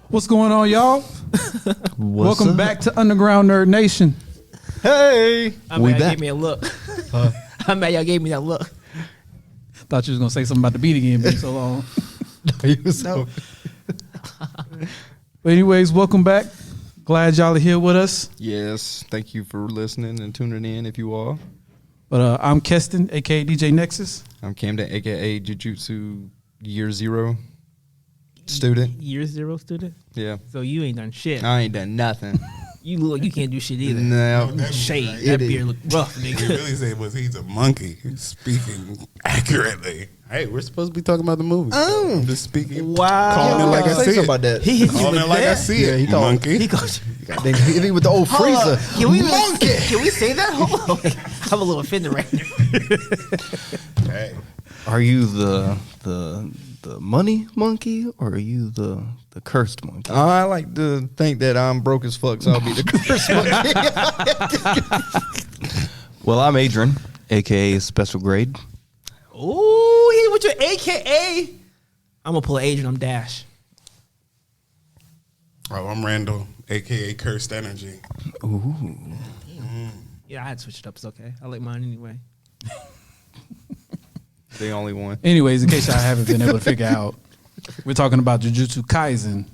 What's going on, y'all? Welcome back to Underground Nerd Nation. Hey, I'm mad y'all gave me a look. I'm mad y'all gave me that look. Thought you was gonna say something about the beat again, been so long. No. But anyways, welcome back. Glad y'all are here with us. Yes, thank you for listening and tuning in if you are. But I'm Keston, aka DJ Nexus. I'm Camden, aka Jujutsu Year Zero student. Year zero student? Yeah. So you ain't done shit. I ain't done nothing. You look like you can't do shit either. No. Shade. That beard look rough, He nigga. really said he's a monkey speaking accurately. Hey, we're supposed to be talking about the movie. Oh. I'm just speaking. Wow. Calling it like I see it. about that. He hit you Calling with it like I that. see it. he called- Monkey. He goes, They hit me with the old hold freezer. up. Can we Monkey. Can we say that? Hold on. I'm a little offended right now. Hey, Are you the money monkey or are you the cursed monkey? I like to think that I'm broke as fuck, so I'll be the cursed monkey. Well, I'm Adrian, aka Special Grade. Ooh, he with your AKA. I'm gonna pull Adrian. I'm Dash. oh, I'm Randall, aka Cursed Energy. Ooh. Yeah, I had to switch it up. It's okay. I like mine anyway. The only one. Anyways, in case y'all haven't been able to figure out, we're talking about Jujutsu Kaisen.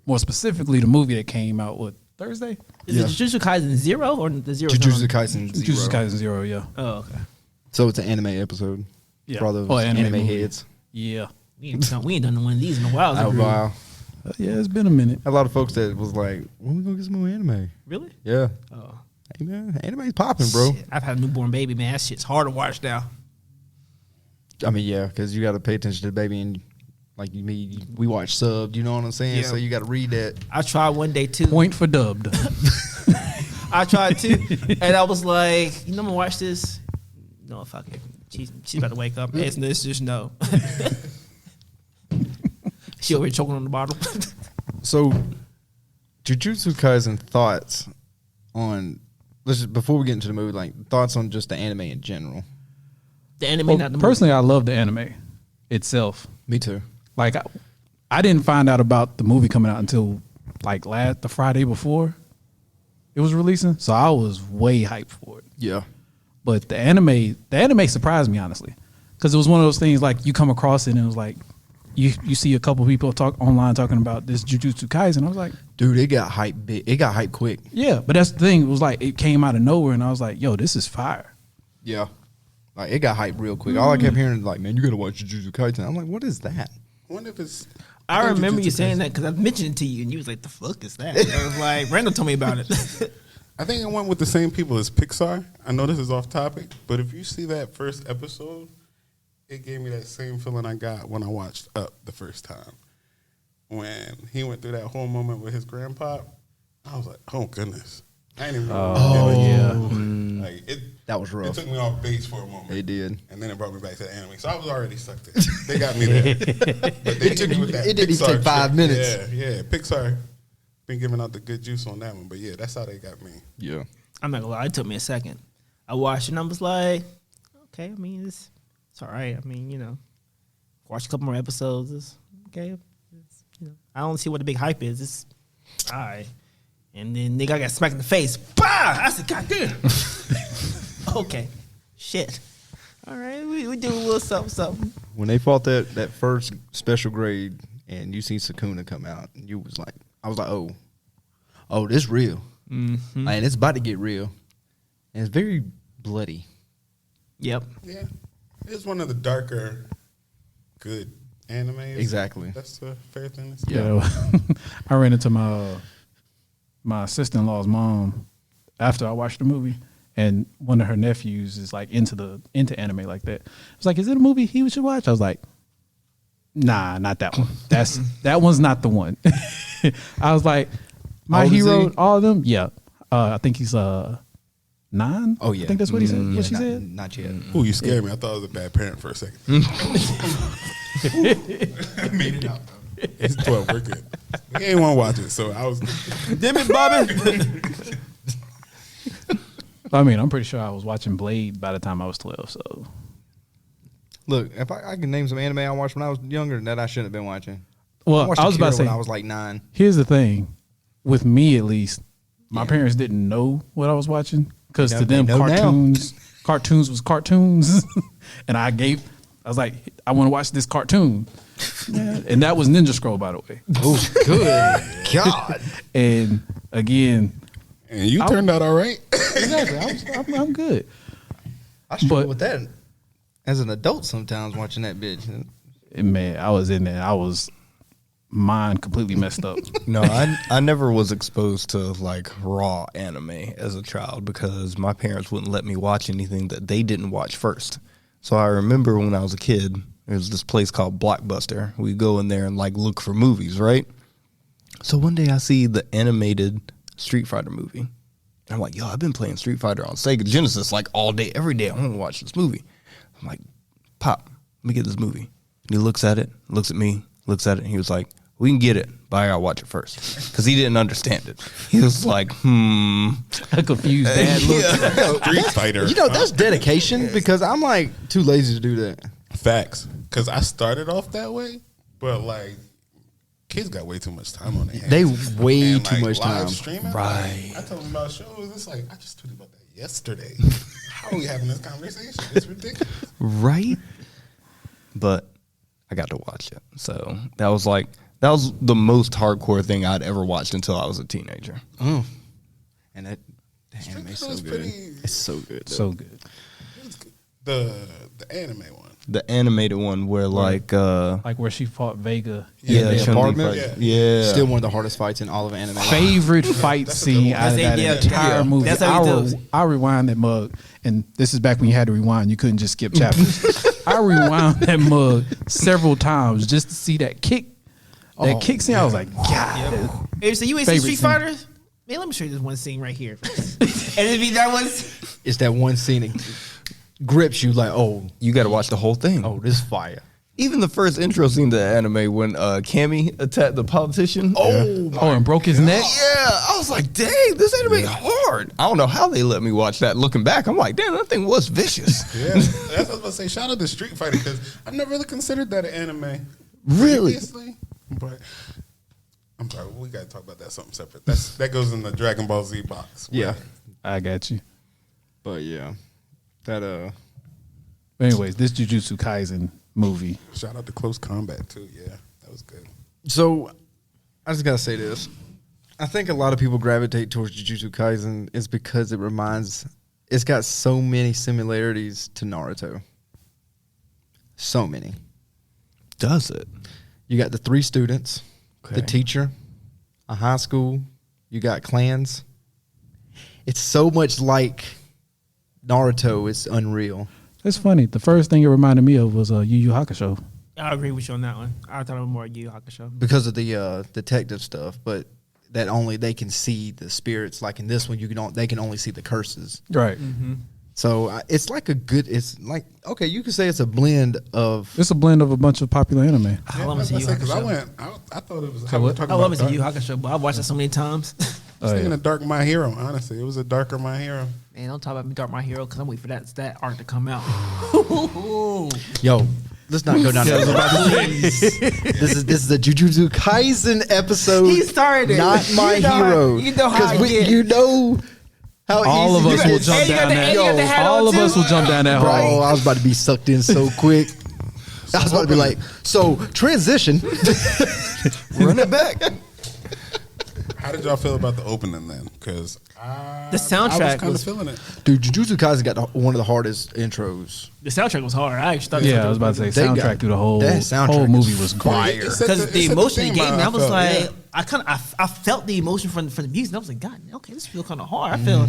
More specifically, the movie that came out, Thursday? Is it Jujutsu Kaisen 0 or the 0? Jujutsu Kaisen Zero. Jujutsu Kaisen 0, yeah. Oh, okay. So it's an anime episode. Yeah. For all those Oh, anime anime movie. heads. Yeah. We ain't done one of these in a while. Oh, wow. Yeah, it's been a minute. A lot of folks that was like, when we gonna get some more anime? Really? Yeah. Oh. Hey, man, anime's popping, bro. Shit, I've had a newborn baby, man. That shit's hard to watch now. I mean, yeah, because you got to pay attention to the baby, and like me, we watch subbed. You know what I'm saying? Yeah. So you got to read that. I tried one day too. Point for dubbed. I tried too, and I was like, I'm gonna watch this. No, fuck it. She's about to wake up. It's just no. She over here choking on the bottle. So, Jujutsu Kaisen thoughts on before we get into the movie, like thoughts on just the anime in general. The anime, Well, not the personally, I love the anime itself. Me too. Like, I didn't find out about the movie coming out until like the Friday before it was releasing, so I was way hyped for it. Yeah. But the anime surprised me, honestly, because it was one of those things like you come across it and it was like you see a couple people talk online talking about this Jujutsu Kaisen. I was like, Dude, it got hype big. It got hype quick. yeah, but that's the thing. It was like it came out of nowhere, and I was like, yo, this is fire. Yeah. Like it got hype real quick. All I kept hearing is like, man, you got to watch Jujutsu Kaisen. I'm like, what is that? I wonder if it's. I think remember Jujutsu you saying Kaisen- that because I mentioned it to you, and you was like, "The fuck is that?" I was like, "Randall told me about it." I think I went with the same people as Pixar. I know this is off topic, but if you see that first episode, it gave me that same feeling I got when I watched Up the first time. When he went through that whole moment with his grandpa, I was like, oh, goodness. I ain't even Like, That was it rough. took me off base for a moment. It did. And then it brought me back to the anime. So I was already sucked in. They got me there. But they hit me with that it didn't even Pixar take 5 trick. minutes. Yeah. Pixar been giving out the good juice on that one. But yeah, that's how they got me. Yeah. I'm not gonna lie, it took me a second. I watched it and I was like, "Okay, I mean, it's all right. I mean, watch a couple more episodes. It's okay. I don't see what the big hype is. It's all right." And then nigga, I got smacked in the face. Bah! I said, "God damn." Okay, shit. All right, we do a little something. When they fought that first special grade and you seen Sukuna come out, and I was like, oh, this real. Mm-hmm. And it's about to get real. And it's very bloody. Yep. Yeah. It's one of the darker, good animes. Exactly. That's a fair thing to say. Yeah, I ran into my sister-in-law's mom after I watched the movie, and one of her nephews is like into anime like that. I was like, "Is it a movie he should watch?" I was like, "Nah, not that one. That one's not the one." I was like, "My How old is Hero, he? all of them, yeah." I think he's 9. Oh, yeah. I think that's what he said. What she said. Not yet. Ooh, you scared me. I thought I was a bad parent for a second. I made it out, though. It's 12. We're good. He ain't want to watch it, so I was. Damn it, Bobby. I mean, I'm pretty sure I was watching Blade by the time I was 12. So Look, if I can name some anime I watched when I was younger that I shouldn't have been watching. Well, watched I was about to Akira say, when I was like 9. here's the thing. With me, at least, my parents didn't know what I was watching because to them, they know now. cartoons was cartoons. And I was like, I want to watch this cartoon. And that was Ninja Scroll, by the way. Oh, good God! And again, And you turned out all right. exactly, I'm good. I struggle But- with that as an adult sometimes watching that bitch. And man, I was in there. I was mind completely messed up. No, I never was exposed to like raw anime as a child because my parents wouldn't let me watch anything that they didn't watch first. So I remember when I was a kid, there was this place called Blockbuster. We go in there and like look for movies, right? So one day I see the animated Street Fighter movie. I'm like, yo, I've been playing Street Fighter on Sega Genesis like all day, every day. I want to watch this movie. I'm like, Pop, let me get this movie. And he looks at it, looks at me, looks at it, and he was like, we can get it, but I gotta watch it first. Because he didn't understand it. He was like, A confused dad look. Street Fighter. You know, that's dedication because I'm like too lazy to do that. Facts. Because I started off that way, but like, kids got way too much time on their hands. They way And, too like, much live time. Streaming, Right. Like, I tell them about shows. It's like, I just tweeted about that yesterday. How are we having this conversation? It's ridiculous. right? But I got to watch it. So that was the most hardcore thing I'd ever watched until I was a teenager. Oh, and that Street anime's Fighter so was good. pretty- It's so good. though. So good. It was good. The anime one. The animated one where like Like where she fought Vega. yeah, the Chun-Li apartment? fight. Yeah. Still one of the hardest fights in all of anime. Favorite fight That's a scene good one. out of that That's it, entire yeah. movie. That's how he does. I rewind that mug, and this is back when you had to rewind. You couldn't just skip chapters. I rewound that mug several times just to see that kick. That kick scene, I was like, God. Hey, so you ain't seen Favorite Street scene. Fighters? Man, let me show you this one scene right here. And it be that was It's that one scene that grips you like, oh, You got to watch the whole thing. this fire. Even the first intro scene to the anime when Cammy attacked the politician. Oh, and broke his neck? Yeah, I was like, dang, this anime hard. I don't know how they let me watch that. Looking back, I'm like, damn, that thing was vicious. Yeah, that's what I was about to say. Shout out to Street Fighter because I've never really considered that an anime. Really? Previously, but I'm sorry, we got to talk about that something separate. That goes in the Dragon Ball Z box. Yeah, I got you. but yeah, that But anyways, this Jujutsu Kaisen movie. Shout out to Close Combat too. Yeah, that was good. So, I just gotta say this. I think a lot of people gravitate towards Jujutsu Kaisen is because it's got so many similarities to Naruto. So many. Does it? You got the 3 students, the Okay. teacher, a high school, you got clans. It's so much like Naruto, it's unreal. It's funny. The first thing it reminded me of was Yu Yu Hakusho. I agree with you on that one. I thought it was more Yu Yu Hakusho. Because of the detective stuff, but that only they can see the spirits. Like in this one, they can only see the curses. Right. So it's like okay, you could say it's a blend of. It's a blend of a bunch of popular anime. I love me some Yu Yu Because I Hakusho. thought it was. So I was what? talking I love me about some Yu Yu dark. Hakusho, but I watched it so many times. I was thinking of Dark My Hero. Honestly, it was a darker My Hero. Man, don't talk about me Dark My Hero because I'm waiting for that arc to come out. Yo, let's not go down that road. This is the Jujutsu Kaisen episode. He started it. Not My You know how- Hero. you know how I get. you know how All of easy us it will is. jump you got down the- that. and you got the hat All on of us too? will jump down that Bro, hole. I was about to be sucked in so quick. I was about to be like, so transition. Run it back. How did y'all feel about the opening then? Because The soundtrack I was kind of was- feeling it. Dude, Jujutsu Kaisen got one of the hardest intros. The soundtrack was hard. I actually thought Yeah, I was about to say They soundtrack got- through the whole that soundtrack whole movie is was fire. great. It set because it the set emotion it theme, gave me, I was felt, like, yeah. I felt the emotion from the music. I was like, God, okay, this feels kind of hard. I feel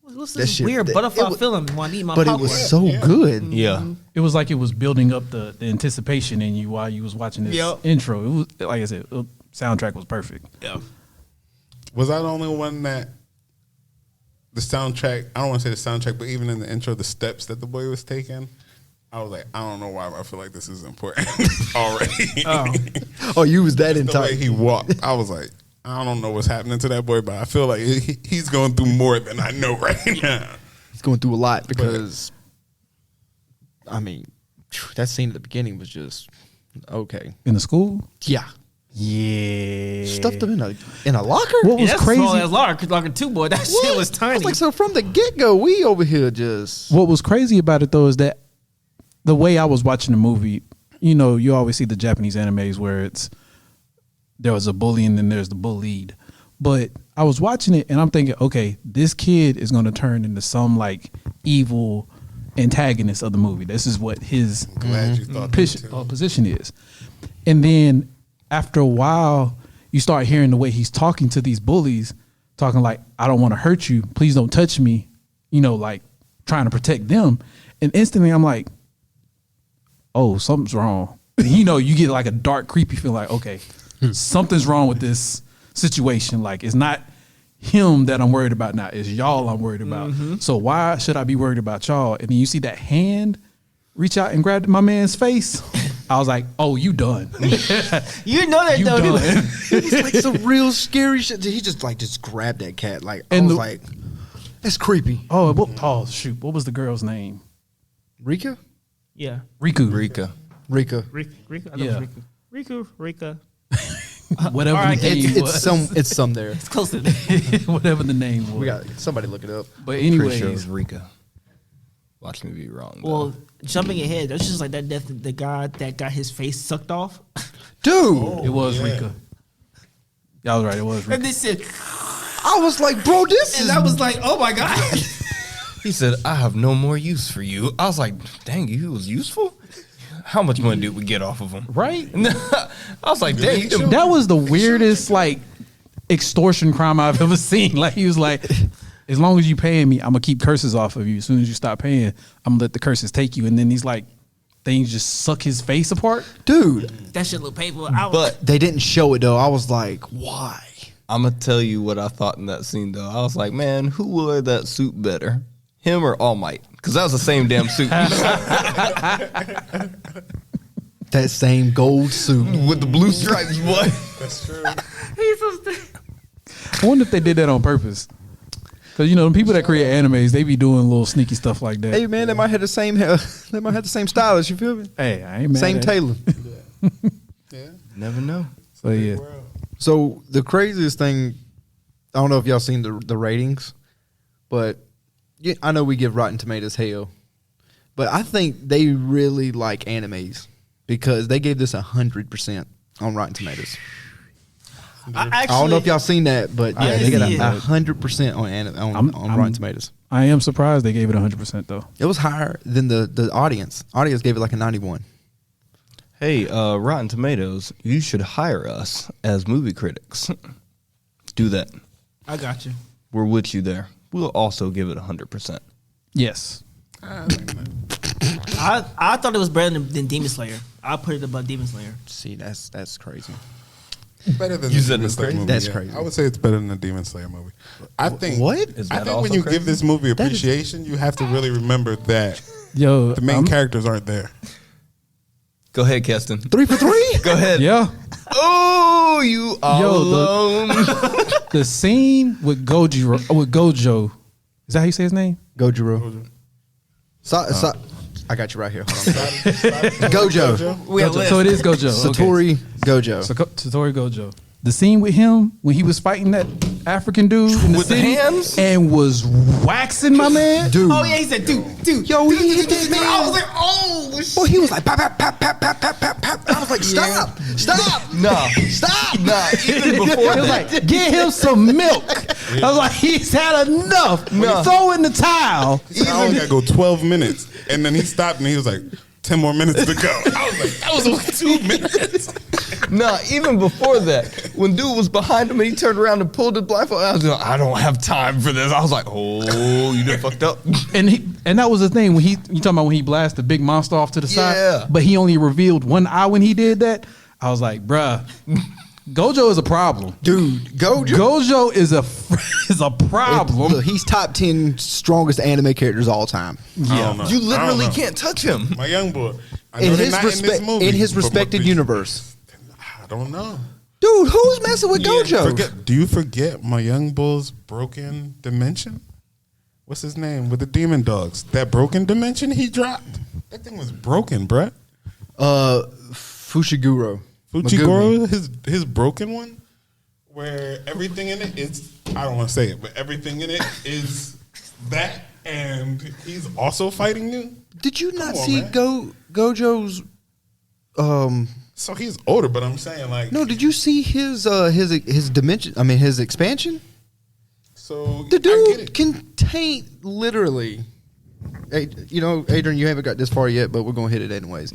what's That this shit- weird that- butterfly it wa- feeling when I eat my But popcorn. it was so good. Yeah. It was like it was building up the anticipation in you while you was watching this Yep. intro. It was like I said, soundtrack was perfect. Yeah. Was I the only one that the soundtrack? I don't want to say the soundtrack, but even in the intro, the steps that the boy was taking, I was like, I don't know why, but I feel like this is important already. Oh, you was that The way entire. he walked, I was like, I don't know what's happening to that boy, but I feel like he's going through more than I know right now. He's going through a lot because, I mean, that scene at the beginning was just okay. In the school, Yeah, Yeah. Stuffed him in a locker. What was that's crazy? small as locker 2, boy. That shit was I tiny. was like, so from the get go, we over here just. What was crazy about it though is that the way I was watching the movie, you know, you always see the Japanese animes where there was a bully and then there's the bullied. But I was watching it and I'm thinking, okay, this kid is going to turn into some like evil antagonist of the movie. This is what his Glad you thought that too. position is. And then after a while, you start hearing the way he's talking to these bullies, talking like, I don't want to hurt you. Please don't touch me. You know, like trying to protect them. And instantly I'm like, oh, something's wrong. And, you know, you get like a dark, creepy feel like, okay, something's wrong with this situation. Like, it's not him that I'm worried about now. It's y'all I'm worried about. So why should I be worried about y'all? And then you see that hand reach out and grab my man's face. I was like, oh, you done. You know that You though. done. It was like some real scary shit. He just grabbed that cat. Like, I And was the- like, that's creepy. Oh, shoot. What was the girl's name? Rika? Yeah. Riku. Rika. Rika. Rika. Yeah. Rika. Whatever All right, the name was. It's some there. It's close to that. Whatever the name was. We got somebody look it up. But Pretty sure it anyways, was Rika. Watch me be wrong. Well, jumping ahead, that's just like that death. The guy that got his face sucked off. Dude, it was Rika. Y'all was right. It was And Rika. they said, I was like, bro, this is. and I was like, oh my god. He said, I have no more use for you. I was like, dang, he was useful? How much money did we get off of him? Right? I was like, dang, you That was the weirdest like extortion crime I've ever seen. Like he was like, as long as you paying me, I'm gonna keep curses off of you. As soon as you stop paying, I'm gonna let the curses take you. And then these like things just suck his face apart. Dude, That shit look painful. But they didn't show it though. I was like, why? I'm going to tell you what I thought in that scene, though. I was like, man, who wore that suit better? Him or All Might? Because that was the same damn suit. That same gold suit. With the blue stripes, boy. That's true. he's so stupid. I wonder if they did that on purpose. Cause you know the people that create animes, they be doing little sneaky stuff like that. Hey man, they might have the same hair. They might have the same stylist. You feel me? Hey, I ain't mad Same at it. tailor. Yeah. Never know. So yeah, World. So the craziest thing, I don't know if y'all seen the ratings, but yeah, I know we give Rotten Tomatoes hell, but I think they really like animes because they gave this 100% on Rotten Tomatoes. I don't know if y'all seen that, but I yeah, they got didn't see it. 100% on Rotten Tomatoes. I am surprised they gave it 100% though. It was higher than the audience. Audience gave it like a 91. Hey, Rotten Tomatoes, you should hire us as movie critics. Do that. I got you. We're with you there. We'll also give it 100%. Yes. I thought it was better than Demon Slayer. I put it above Demon Slayer. See, that's crazy. Better than You the said Demon it's Slayer crazy? movie. That's yeah. crazy. I would say it's better than the Demon Slayer movie. I think. What? Is I that think also when you crazy? give this movie That is- appreciation, you have to really remember that Yo, the main characters aren't there. Go ahead, Keston. 3 for 3? Go ahead. Yeah. Oh, you all Yo, alone. The scene with Gojo, is that how you say his name? Gojiro. I got you right here. Hold on. Gojo. So it is Gojo. Satori Gojo. Satori Gojo. The scene with him when he was fighting that African dude in the With the city hands? and was waxing my man. Dude. Oh yeah, he said, dude. Yo, he hit that man. I was like, oh. Boy, he was like, pap, pap, pap, pap, pap, pap, pap, pap. I was like, stop. Nah. Stop. Nah, even before It was that. like, get him some milk. I was like, he's had enough. No. Throw in the towel. I only got to go 12 minutes. And then he stopped and he was like, 10 more minutes to go. I was like, that was only 2 minutes. Nah, even before that, when dude was behind him and he turned around and pulled his blindfold, I was like, I don't have time for this. I was like, oh, you done fucked up. And that was the thing when you talking about when he blasted the big monster off to the Yeah. side, but he only revealed one eye when he did that. I was like, bruh, Gojo is a problem. Dude, Gojo. Gojo is a problem. Look, he's top 10 strongest anime characters of all time. I don't know. You I don't literally know. can't touch him. My young boy. I know In they're his, not in his but respected universe. I don't know. Dude, who's messing with Gojo? Do you forget my young bull's broken dimension? What's his name? With the demon dogs. That broken dimension he dropped? That thing was broken, bruh. Fushiguro. Fuchigoro, his broken one, where everything in it is, I don't want to say it, but everything in it is that, and he's also fighting you. Did you not on, see man. Gojo's? So he's older, but I'm saying like No, did you see his dimension? I mean, his expansion. So The I get dude it. can taint literally. Hey, you know, Adrian, you haven't got this far yet, but we're gonna hit it anyways.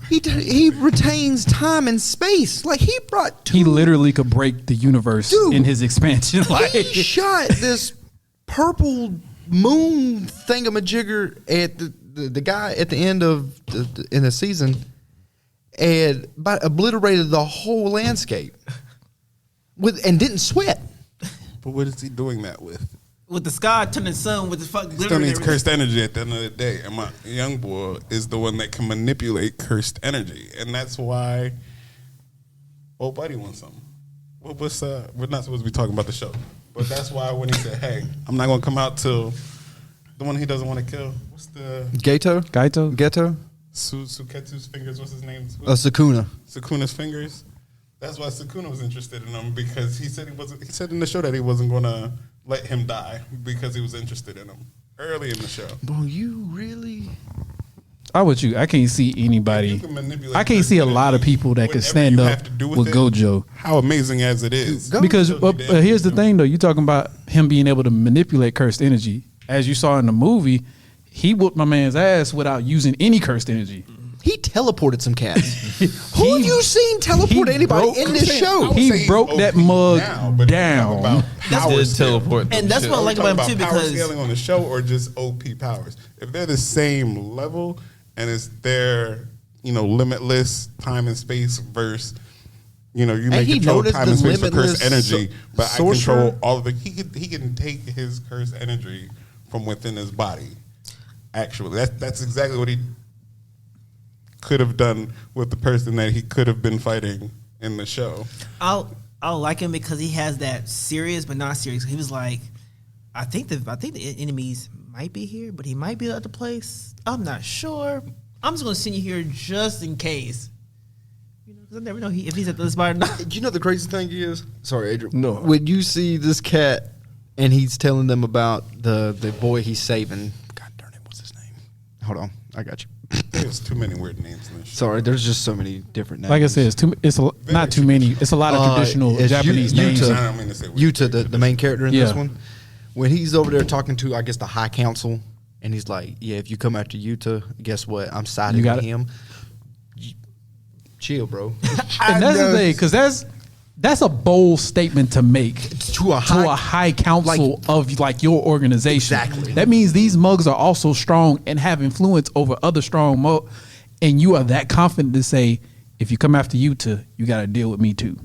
He retains time and space. Like he brought two. He literally could break the universe Dude, in his expansion. Like He shot this purple moon thingamajigger at the guy at the end of in the season, and obliterated the whole landscape and didn't sweat. But what is he doing that with? With the sky turning sun with the fuck He glitter still and needs everything. cursed energy at the end of the day, and my young boy is the one that can manipulate cursed energy, and that's why old buddy wants something. We're not supposed to be talking about the show, but that's why when he said, "Hey, I'm not gonna come out till the one he doesn't want to kill," what's the Gaito. Suketsu's fingers? What's his name? Sukuna. Sukuna's fingers. That's why Sukuna was interested in him, because he said he said in the show that he wasn't gonna let him die because he was interested in him early in the show. Bro, you really? I with you. I can't see If anybody. you can manipulate I can't see a lot of energy, people that could whatever stand you up have to do with it, Gojo. How amazing as it is. Because Gojo here's the thing, though. You're talking about him being able to manipulate cursed energy. As you saw in the movie, he whooped my man's ass without using any cursed energy. He teleported some cats. Who have you seen teleport he anybody broke- in I'm this saying, show? I would He say he's broke OP that mug now, but down. about power did scale. teleport. And that's Shit. what I Are we like talking about him too, power because scaling on the show or just OP powers. If they're the same level and it's their, limitless time and space versus, you may he control noticed time the and space for cursed limitless energy, but I sorcerer? control all of it. He can take his cursed energy from within his body. Actually, that's exactly what he could have done with the person that he could have been fighting in the show. I'll like him because he has that serious but not serious. He was like, I think the enemies might be here, but he might be at the place. I'm not sure. I'm just gonna send you here just in case. Because I never know if he's at the spot or not. Do you know the crazy thing is? Sorry, Adrian. No. When you see this cat and he's telling them about the boy he's saving. God darn it, what's his name? Hold on, I got you. There's too many weird names in this show. Sorry, there's just so many different names. Like I said, not too many. It's a lot of traditional it's Japanese Yuta. names. I don't mean to say weird. Yuta, the main character in Yeah. this one, when he's over there talking to, I guess, the High Council, and he's like, "Yeah, if you come after Yuta, guess what? I'm siding You got with it. him." Chill, bro. And that's the thing, because that's a bold statement to make To a high council of like your organization. Exactly. That means these mugs are also strong and have influence over other strong mugs, and you are that confident to say, if you come after you got to deal with me too.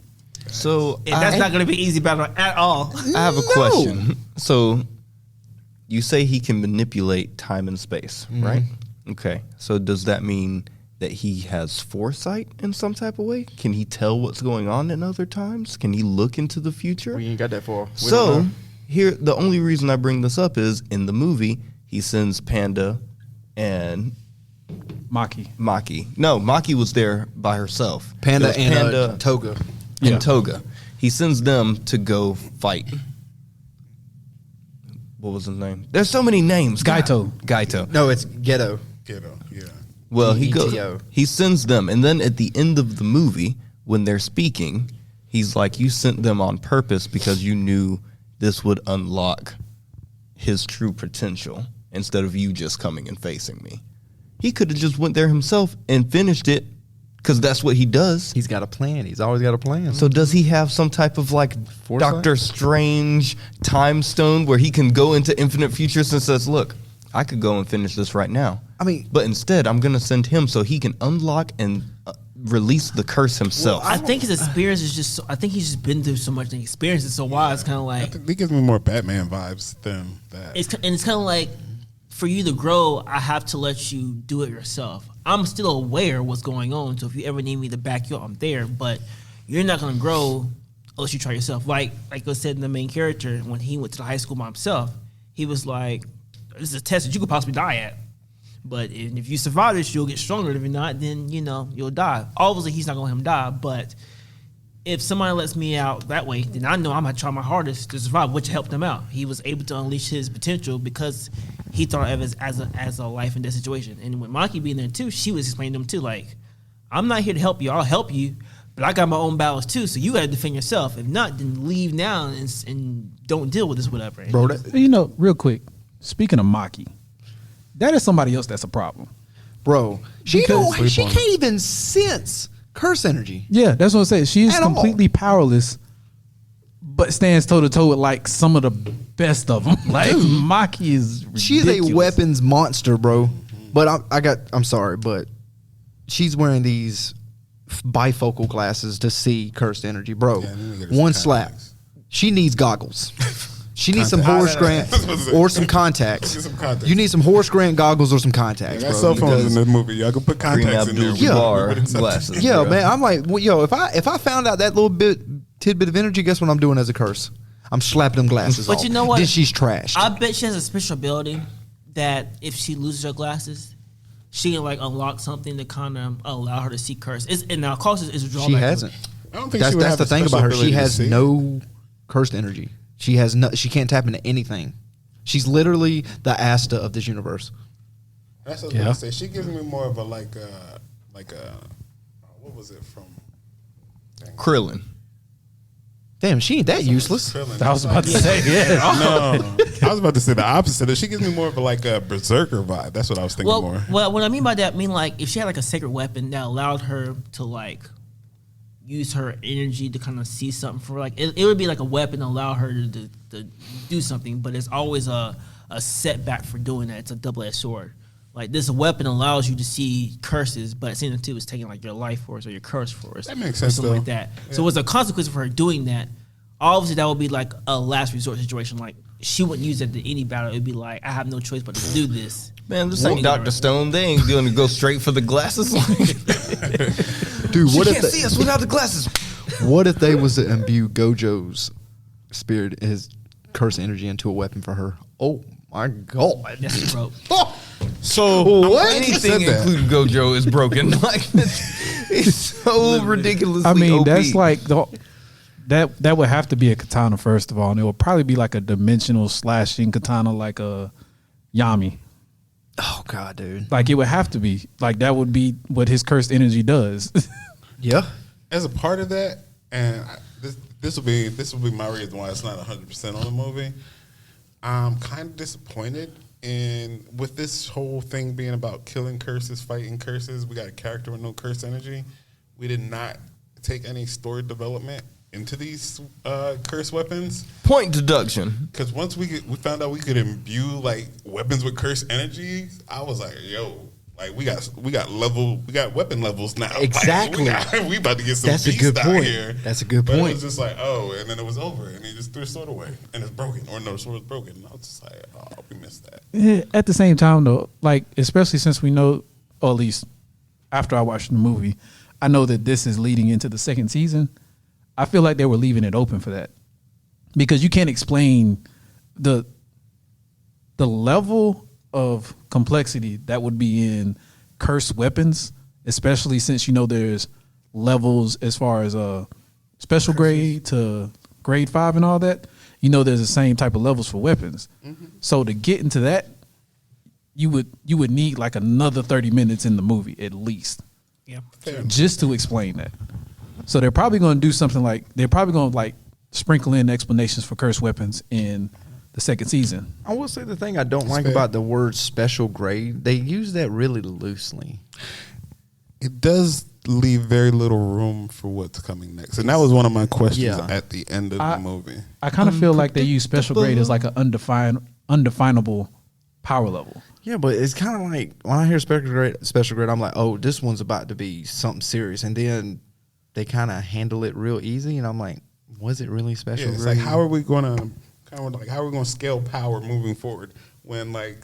So And that's not gonna be easy battle at all. I have a No. question. So you say he can manipulate time and space, right? Okay. So does that mean that he has foresight in some type of way? Can he tell what's going on in other times? Can he look into the future? We ain't got that far. We don't So know. here, the only reason I bring this up is in the movie he sends Panda and Maki. Maki. No, Maki was there by herself. Panda It was and Toga. and Yeah. Toga. He sends them to go fight. What was his name? There's so many names. Gaito. Gaito. No, it's Ghetto. Kiddo, yeah. Well, he GTO. goes. He sends them, and then at the end of the movie, when they're speaking, he's like, "You sent them on purpose because you knew this would unlock his true potential. Instead of you just coming and facing me, he could have just went there himself and finished it, because that's what he does." He's got a plan. He's always got a plan. So does he have some type of like Foresight? Doctor Strange time stone where he can go into infinite futures and says, "Look, I could go and finish this right now." I mean- but instead, I'm going to send him so he can unlock and release the curse himself. I think his experience is just. I think he's just been through so much and experienced it so wide. It's kind of I like think he gives me more Batman vibes than that. it's kind of like for you to grow, I have to let you do it yourself. I'm still aware of what's going on, so if you ever need me to back you up, I'm there. But you're not gonna grow unless you try yourself. Like I said, in the main character, when he went to the high school by himself, he was like, "This is a test that you could possibly die at." But if you survive this, you'll get stronger. If you're not, then you'll die. Obviously, he's not gonna let him die. But if somebody lets me out that way, then I know I'm gonna try my hardest to survive, which helped him out. He was able to unleash his potential because he thought of it as a life and death situation. And with Maki being there too, she was explaining to him too, like, I'm not here to help you. I'll help you, but I got my own battles too. So you got to defend yourself. If not, then leave now and don't deal with this, whatever. Bro, Real quick, speaking of Maki, that is somebody else that's a problem. bro, she Because- can't even sense curse energy. Yeah, that's what I'm saying. She is At all. completely powerless, but stands toe to toe with like some of the best of them. Like Maki is ridiculous. She's a weapons monster, bro. But I'm sorry, but she's wearing these bifocal glasses to see cursed energy, bro. Yeah, I need to get her One some slap. contacts. She needs goggles. She needs some Contacts. Horace Grant or some contacts. Get some contacts. You need some Horace Grant goggles or some contacts, I got bro. cell phones because- in the movie. Y'all can put Green contacts in there. Abdul-Jabbar We would accept it. glasses. Yeah, bro. man. I'm like, well, yo, if I found out that little tidbit of energy, guess what I'm doing as a curse? I'm slapping them glasses But off. you know what? Then she's trashed. I bet she has a special ability that if she loses her glasses, she can like unlock something to kind of allow her to see curse. And now, of course, it's a drawback. She to it. hasn't. I don't think That's she would have the a thing special about her. ability She to has see. no cursed energy. She has no. She can't tap into anything. She's literally the Asta of this universe. That's what I was gonna say. She gives me more of a like a what was it from? Krillin. Damn, she ain't that useless. Krillin. I was about to say, yeah. No, I was about to say the opposite. She gives me more of a like a berserker vibe. That's what I was thinking more. Well, what I mean by that, I mean like if she had like a sacred weapon that allowed her to like use her energy to kind of see something for like it would be like a weapon to allow her to do something, but it's always a setback for doing that. It's a double-edged sword. Like this weapon allows you to see curses, but at the same time too, it's taking like your life force or your curse force. That makes or sense, something though. like that. So as a consequence of her doing that, obviously that would be like a last resort situation. Like she wouldn't use it to any battle. It'd be like I have no choice but to do this. Man, this ain't Dr. Stone. They ain't going to go straight for the glasses. Dude, She what can't if see us without the glasses. what if they was to imbue Gojo's spirit, his curse energy into a weapon for her? Oh my god! That's broke. So What? Anything said that. including Gojo is broken. Like it's so ridiculously I mean, OP. that's like that would have to be a katana first of all, and it would probably be like a dimensional slashing katana, like a Yami. Oh god, dude. Like it would have to be like that would be what his cursed energy does. Yeah. as a part of that, and this will be my reason why it's not 100% on the movie. I'm kind of disappointed in with this whole thing being about killing curses, fighting curses. We got a character with no curse energy. We did not take any story development into these curse weapons. point deduction. Because once we found out we could imbue like weapons with curse energy, I was like, yo. Like we got weapon levels now. Exactly. Like, we about to get some That's a beast good out point. here. That's a good But it point. was just like, oh, and then it was over, and he just threw his sword away, and it's broken, or no, the sword was broken. And I was just like, oh, we missed that. Yeah, at the same time though, like especially since we know, or at least after I watched the movie, I know that this is leading into the second season. I feel like they were leaving it open for that because you can't explain the level of complexity that would be in cursed weapons, especially since you know there's levels as far as special grade to grade 5 and all that. You know there's the same type of levels for weapons. So to get into that, you would need like another 30 minutes in the movie at least. Yeah. Just to explain that. So they're probably going to do something like they're probably going to like sprinkle in explanations for cursed weapons in the second season. I will say the thing I don't like fair. about the word special grade, they use that really loosely. It does leave very little room for what's coming next, and that was one of my questions Yeah. at the end of the movie. I kind of feel like they use special grade as like an undefinable power level. Yeah, but it's kind of like when I hear special grade, I'm like, oh, this one's about to be something serious, and then they kind of handle it real easy, and I'm like, was it really special Yeah, it's grade? like how are we going to scale power moving forward when like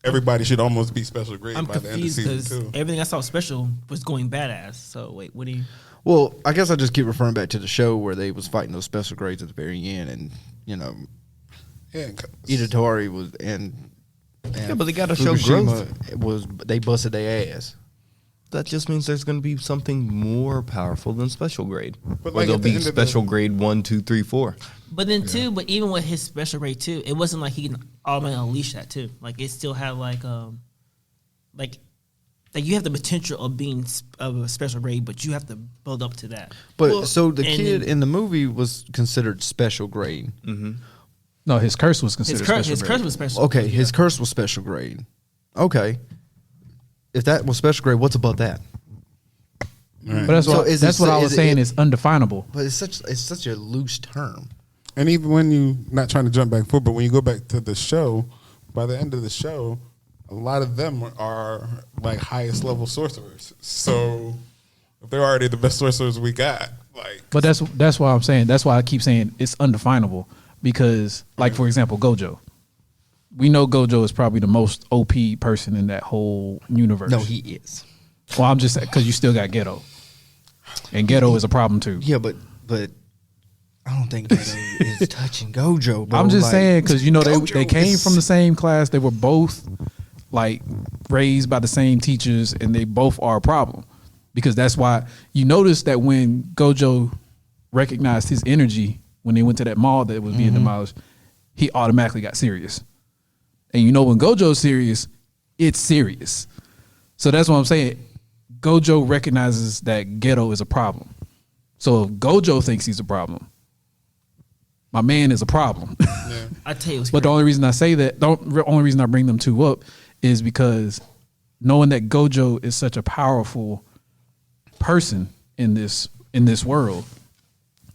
everybody should almost be special grade I'm by the end of confused season because 2. everything I saw special was going badass. So wait, what do you? Well, I guess I just keep referring back to the show where they was fighting those special grades at the very end, and you know, Yeah, Itadori was and Yeah, but they gotta show growth. They busted their ass. That just means there's going to be something more powerful than special grade. But Or like there'll at the be end of special grade 1, 2, 3, 4. But then too, but even with his special grade too, it wasn't like he can automatically unleash that too. Like it still had like you have the potential of being of a special grade, but you have to build up to that. But so the and kid then- in the movie was considered special grade. No, his curse was considered special His grade. curse was special. Okay, his curse was special grade. Okay, if that was special grade, what's above that? But that's So what is that's it- what I is was it- saying is undefinable. But it's such a loose term. And even when you, not trying to jump back forward, but when you go back to the show, by the end of the show, a lot of them are like highest level sorcerers. So if they're already the best sorcerers we got, like. But that's why I'm saying, that's why I keep saying it's undefinable, because like for example, Gojo. We know Gojo is probably the most OP person in that whole universe. No, he is. Well, I'm just because you still got Ghetto, and Ghetto is a problem too. Yeah, but I don't think Ghetto is touching Gojo. Bro. I'm just Like, saying because you know they Gojo came is- from the same class. They were both like raised by the same teachers, and they both are a problem. Because that's why you notice that when Gojo recognized his energy when they went to that mall that was being demolished, he automatically got serious. And you know when Gojo's serious, it's serious. So that's what I'm saying. Gojo recognizes that Ghetto is a problem. So if Gojo thinks he's a problem, my man is a problem. I tell you, what's But the only reason I say that, the only reason I bring them two up is because knowing that Gojo is such a powerful person in this world,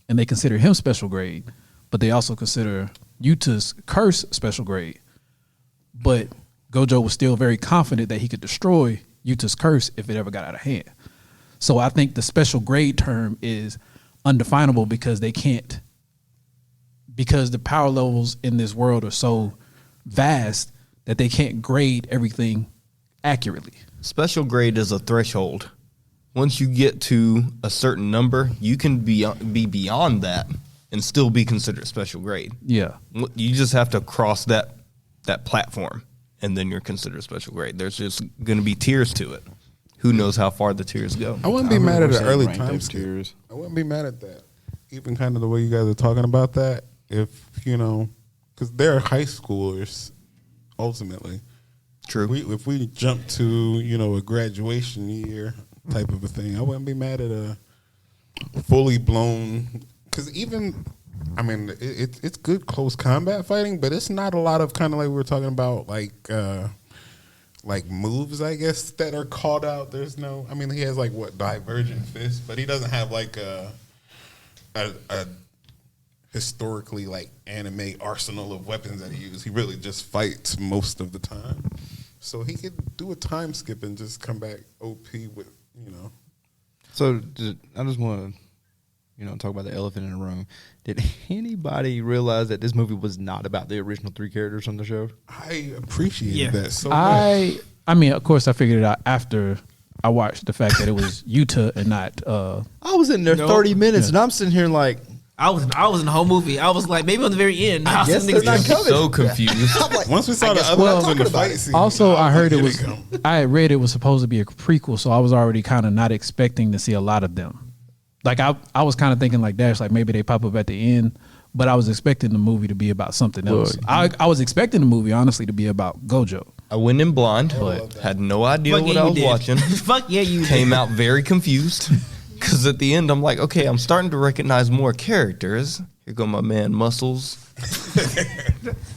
and they consider him special grade, but they also consider Yuta's curse special grade. But Gojo was still very confident that he could destroy Yuta's curse if it ever got out of hand. So I think the special grade term is undefinable because they can't, because the power levels in this world are so vast that they can't grade everything accurately. Special grade is a threshold. Once you get to a certain number, you can be beyond that and still be considered special grade. Yeah. You just have to cross that platform, and then you're considered special grade. There's just going to be tiers to it. Who knows how far the tiers go? I wouldn't be mad at an early rank time those skip. tiers. I wouldn't be mad at that. Even kind of the way you guys are talking about that, if, you know, because they're high schoolers, ultimately. True. If we jump to, you know, a graduation year type of a thing, I wouldn't be mad at a fully blown, because even, I mean, it's good close combat fighting, but it's not a lot of kind of like we were talking about, like moves, I guess, that are called out. There's no, I mean, he has like what, divergent fist, but he doesn't have like a historically like anime arsenal of weapons that he uses. He really just fights most of the time. So he could do a time skip and just come back OP with, you know. So I just want to, talk about the elephant in the room. Did anybody realize that this movie was not about the original 3 characters on the show? I appreciate Yeah. that so much. I mean, of course, I figured it out after I watched the fact that it was Yuta and not. I was in there No. 30 minutes, Yeah. and I'm sitting here like, I was in the whole movie. I was like, maybe on the very end. I guess was they're not thinking- coming. So confused. I'm like, Once we saw I the guess other we're not ones in the talking about fight it. scene, Also, I heard it here was. they come. I had read it was supposed to be a prequel, so I was already kind of not expecting to see a lot of them. Like I was kind of thinking like Dash, like maybe they pop up at the end, but I was expecting the movie to be about something else. I was expecting the movie honestly to be about Gojo. I went in blind, But- had no idea Fuck what yeah, I you was did. watching. Fuck yeah, you Came did. out very confused because at the end I'm like, okay, I'm starting to recognize more characters. Here go my man Muscles.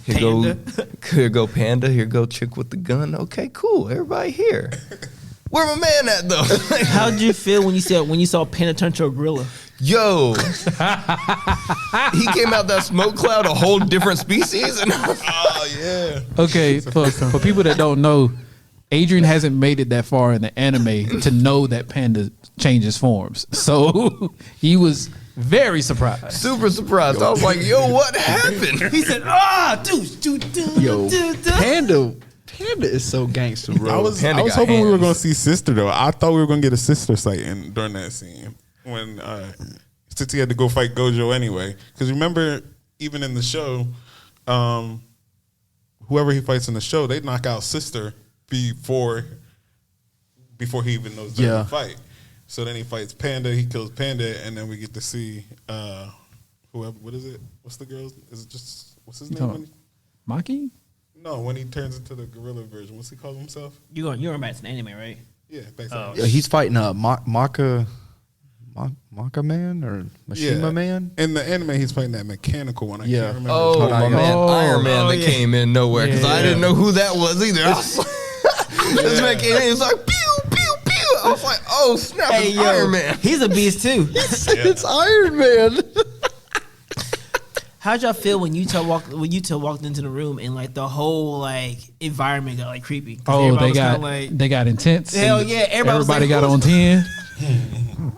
Here go Panda. Here go chick with the gun. Okay, cool. Everybody here. Where my man at though? How did you feel when you saw Panda turn to a gorilla? Yo, he came out that smoke cloud a whole different species. And Oh, yeah. Okay, for people that don't know, Adrian hasn't made it that far in the anime to know that Panda changes forms. So he was very surprised. super surprised. I was like, yo, what happened? He said, Yo, Panda is so gangster, bro. I was Panda got hoping we were hands. going to see Sister, though. I thought we were going to get a sister sighting during that scene when since he had to go fight Gojo anyway. Because remember, even in the show, whoever he fights in the show, they knock out Sister before he even knows they're gonna fight. So then he fights Panda, he kills Panda, and then we get to see whoever. What is it? What's the girl's? Is it just what's his name? Maki? No, when he turns into the gorilla version, what's he call himself? You're back to the anime, right? Yeah, thanks. Yeah, he's fighting Maka Man or Mashima Man. In the anime, he's fighting that mechanical one. I Yeah. can't remember. Oh, my man, Iron Man that yeah. came in nowhere because I didn't know who that was either. I was this man came in, he was like, pew, pew, pew. I was like, oh, snap, it's Iron Man. He's a beast too. It's Iron Man. How'd y'all feel when you two walked into the room and like the whole like environment got like creepy? Oh, Everybody they got intense. Hell yeah, everybody got was on 10.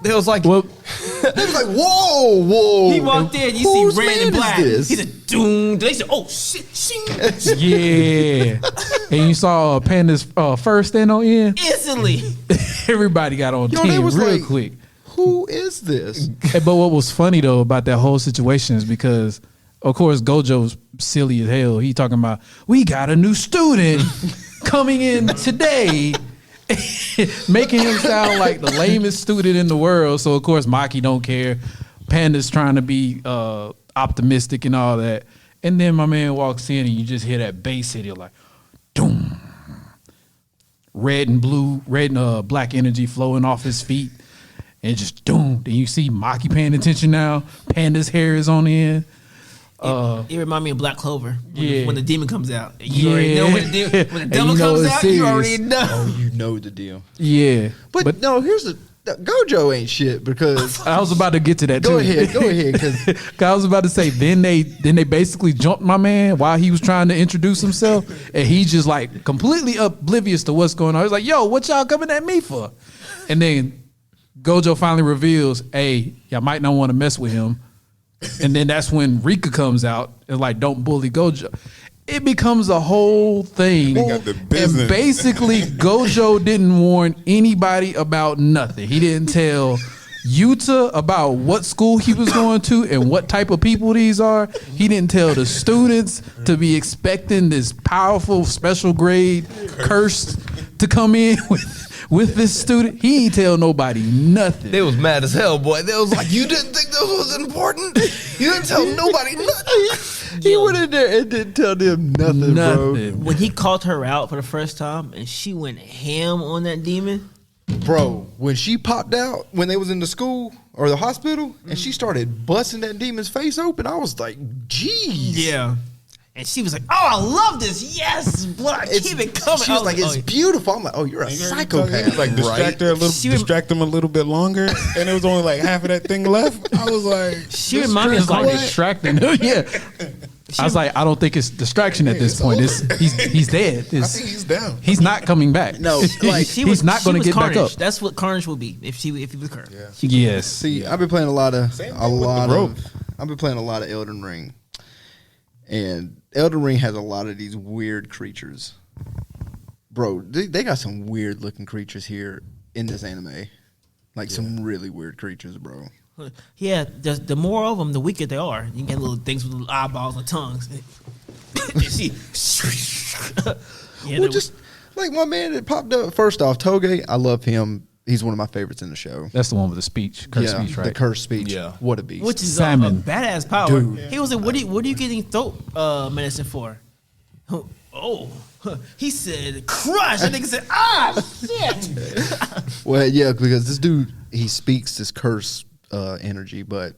It was like, Well, They was like, whoa. He walked in, you Whose see red and man is black. this? He said, doom. They said, oh shit, shing. yeah. And you saw Panda's first stand on end. Instantly. Everybody got on Yo, 10 they was real like- quick. Who is this? Hey, but what was funny though about that whole situation is because, of course, Gojo's silly as hell. He talking about, we got a new student coming in today, making him sound like the lamest student in the world. So of course Maki don't care. Panda's trying to be optimistic and all that. And then my man walks in and you just hear that bass hit. You're like, doom. Red and black energy flowing off his feet. And just doom. Then you see Maki paying attention now. Panda's hair is on the end. It remind me of Black Clover Yeah. when the demon comes out. You already know when the And devil you know comes it's out, you already serious. know. Oh, you know the deal. Yeah. But no, here's the Gojo ain't shit because I was about to get to that go too. ahead, because I was about to say, then they basically jumped my man while he was trying to introduce himself, and he just like completely oblivious to what's going on. He's like, "Yo, what y'all coming at me for?" And then Gojo finally reveals, "Hey, y'all might not want to mess with him." And then that's when Rika comes out and like, "Don't bully Gojo." It becomes a whole thing. They got the business. And basically, Gojo didn't warn anybody about nothing. He didn't tell Yuta about what school he was going to and what type of people these are. He didn't tell the students to be expecting this powerful special grade curse to come in with this student. He ain't tell nobody nothing. they was mad as hell, boy. They was like, you didn't think this was important? You didn't tell nobody nothing? he went in there and didn't tell them nothing, bro. When he called her out for the first time and she went ham on that demon. Bro, when she popped out when they was in the school or the hospital and she started busting that demon's face open, I was like, geez. Yeah. And she was like, oh, I love this. Yes, blood. Keep it coming. She was like, it's beautiful. I'm like, oh, you're a psychopath. Like distract her a little, distract him a little bit longer, and it was only like half of that thing left. I was like, She reminded me of like like distracting him. Yeah. I was like, I don't think it's distraction at this point. He's dead. I think he's down. He's not coming back. No, like, he's not going to get Carnage. back up. That's what Carnage will be if he was Carnage. Yeah. Yes. See, I've been playing a lot of rope. I've been playing a lot of Elden Ring. And Elden Ring has a lot of these weird creatures. Bro, they got some weird looking creatures here in this anime. Like some really weird creatures, bro. Yeah, the more of them, the weaker they are. You get little things with little eyeballs and tongues. You see, yeah, Well, just like my man that popped up. First off, Toge, I love him. He's one of my favorites in the show. That's the one with the speech. Curse speech, right? The curse speech. Yeah. What a beast. which is a Salmon. badass power. Dude. He was like, "What are you getting throat medicine for?" Oh, he said, "Crush." I think he said, "Ah, shit." Well, yeah, because this dude, he speaks this curse energy, but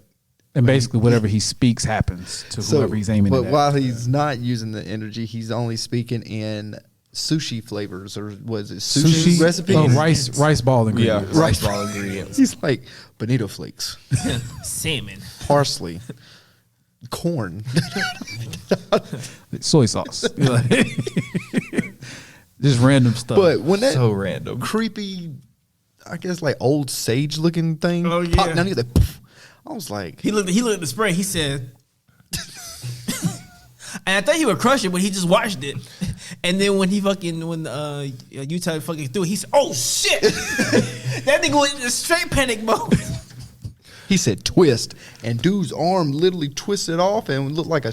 And basically, whatever he speaks happens to whoever he's aiming But at. while he's not using the energy, he's only speaking in sushi flavors, or was it sushi, recipes? Oh, rice ball ingredients. rice ball ingredients. He's like bonito flakes, Salmon. parsley, corn. Soy sauce. Just random stuff. But when that So random. creepy, I guess like old sage looking thing Oh, yeah. popped down, he's like, poof. I was like, He looked at the spray. He said, and I thought he would crush it, but he just watched it. And then when Utah fucking threw it, he said, "Oh shit!" That nigga went into straight panic mode. He said twist, and dude's arm literally twisted off and looked like a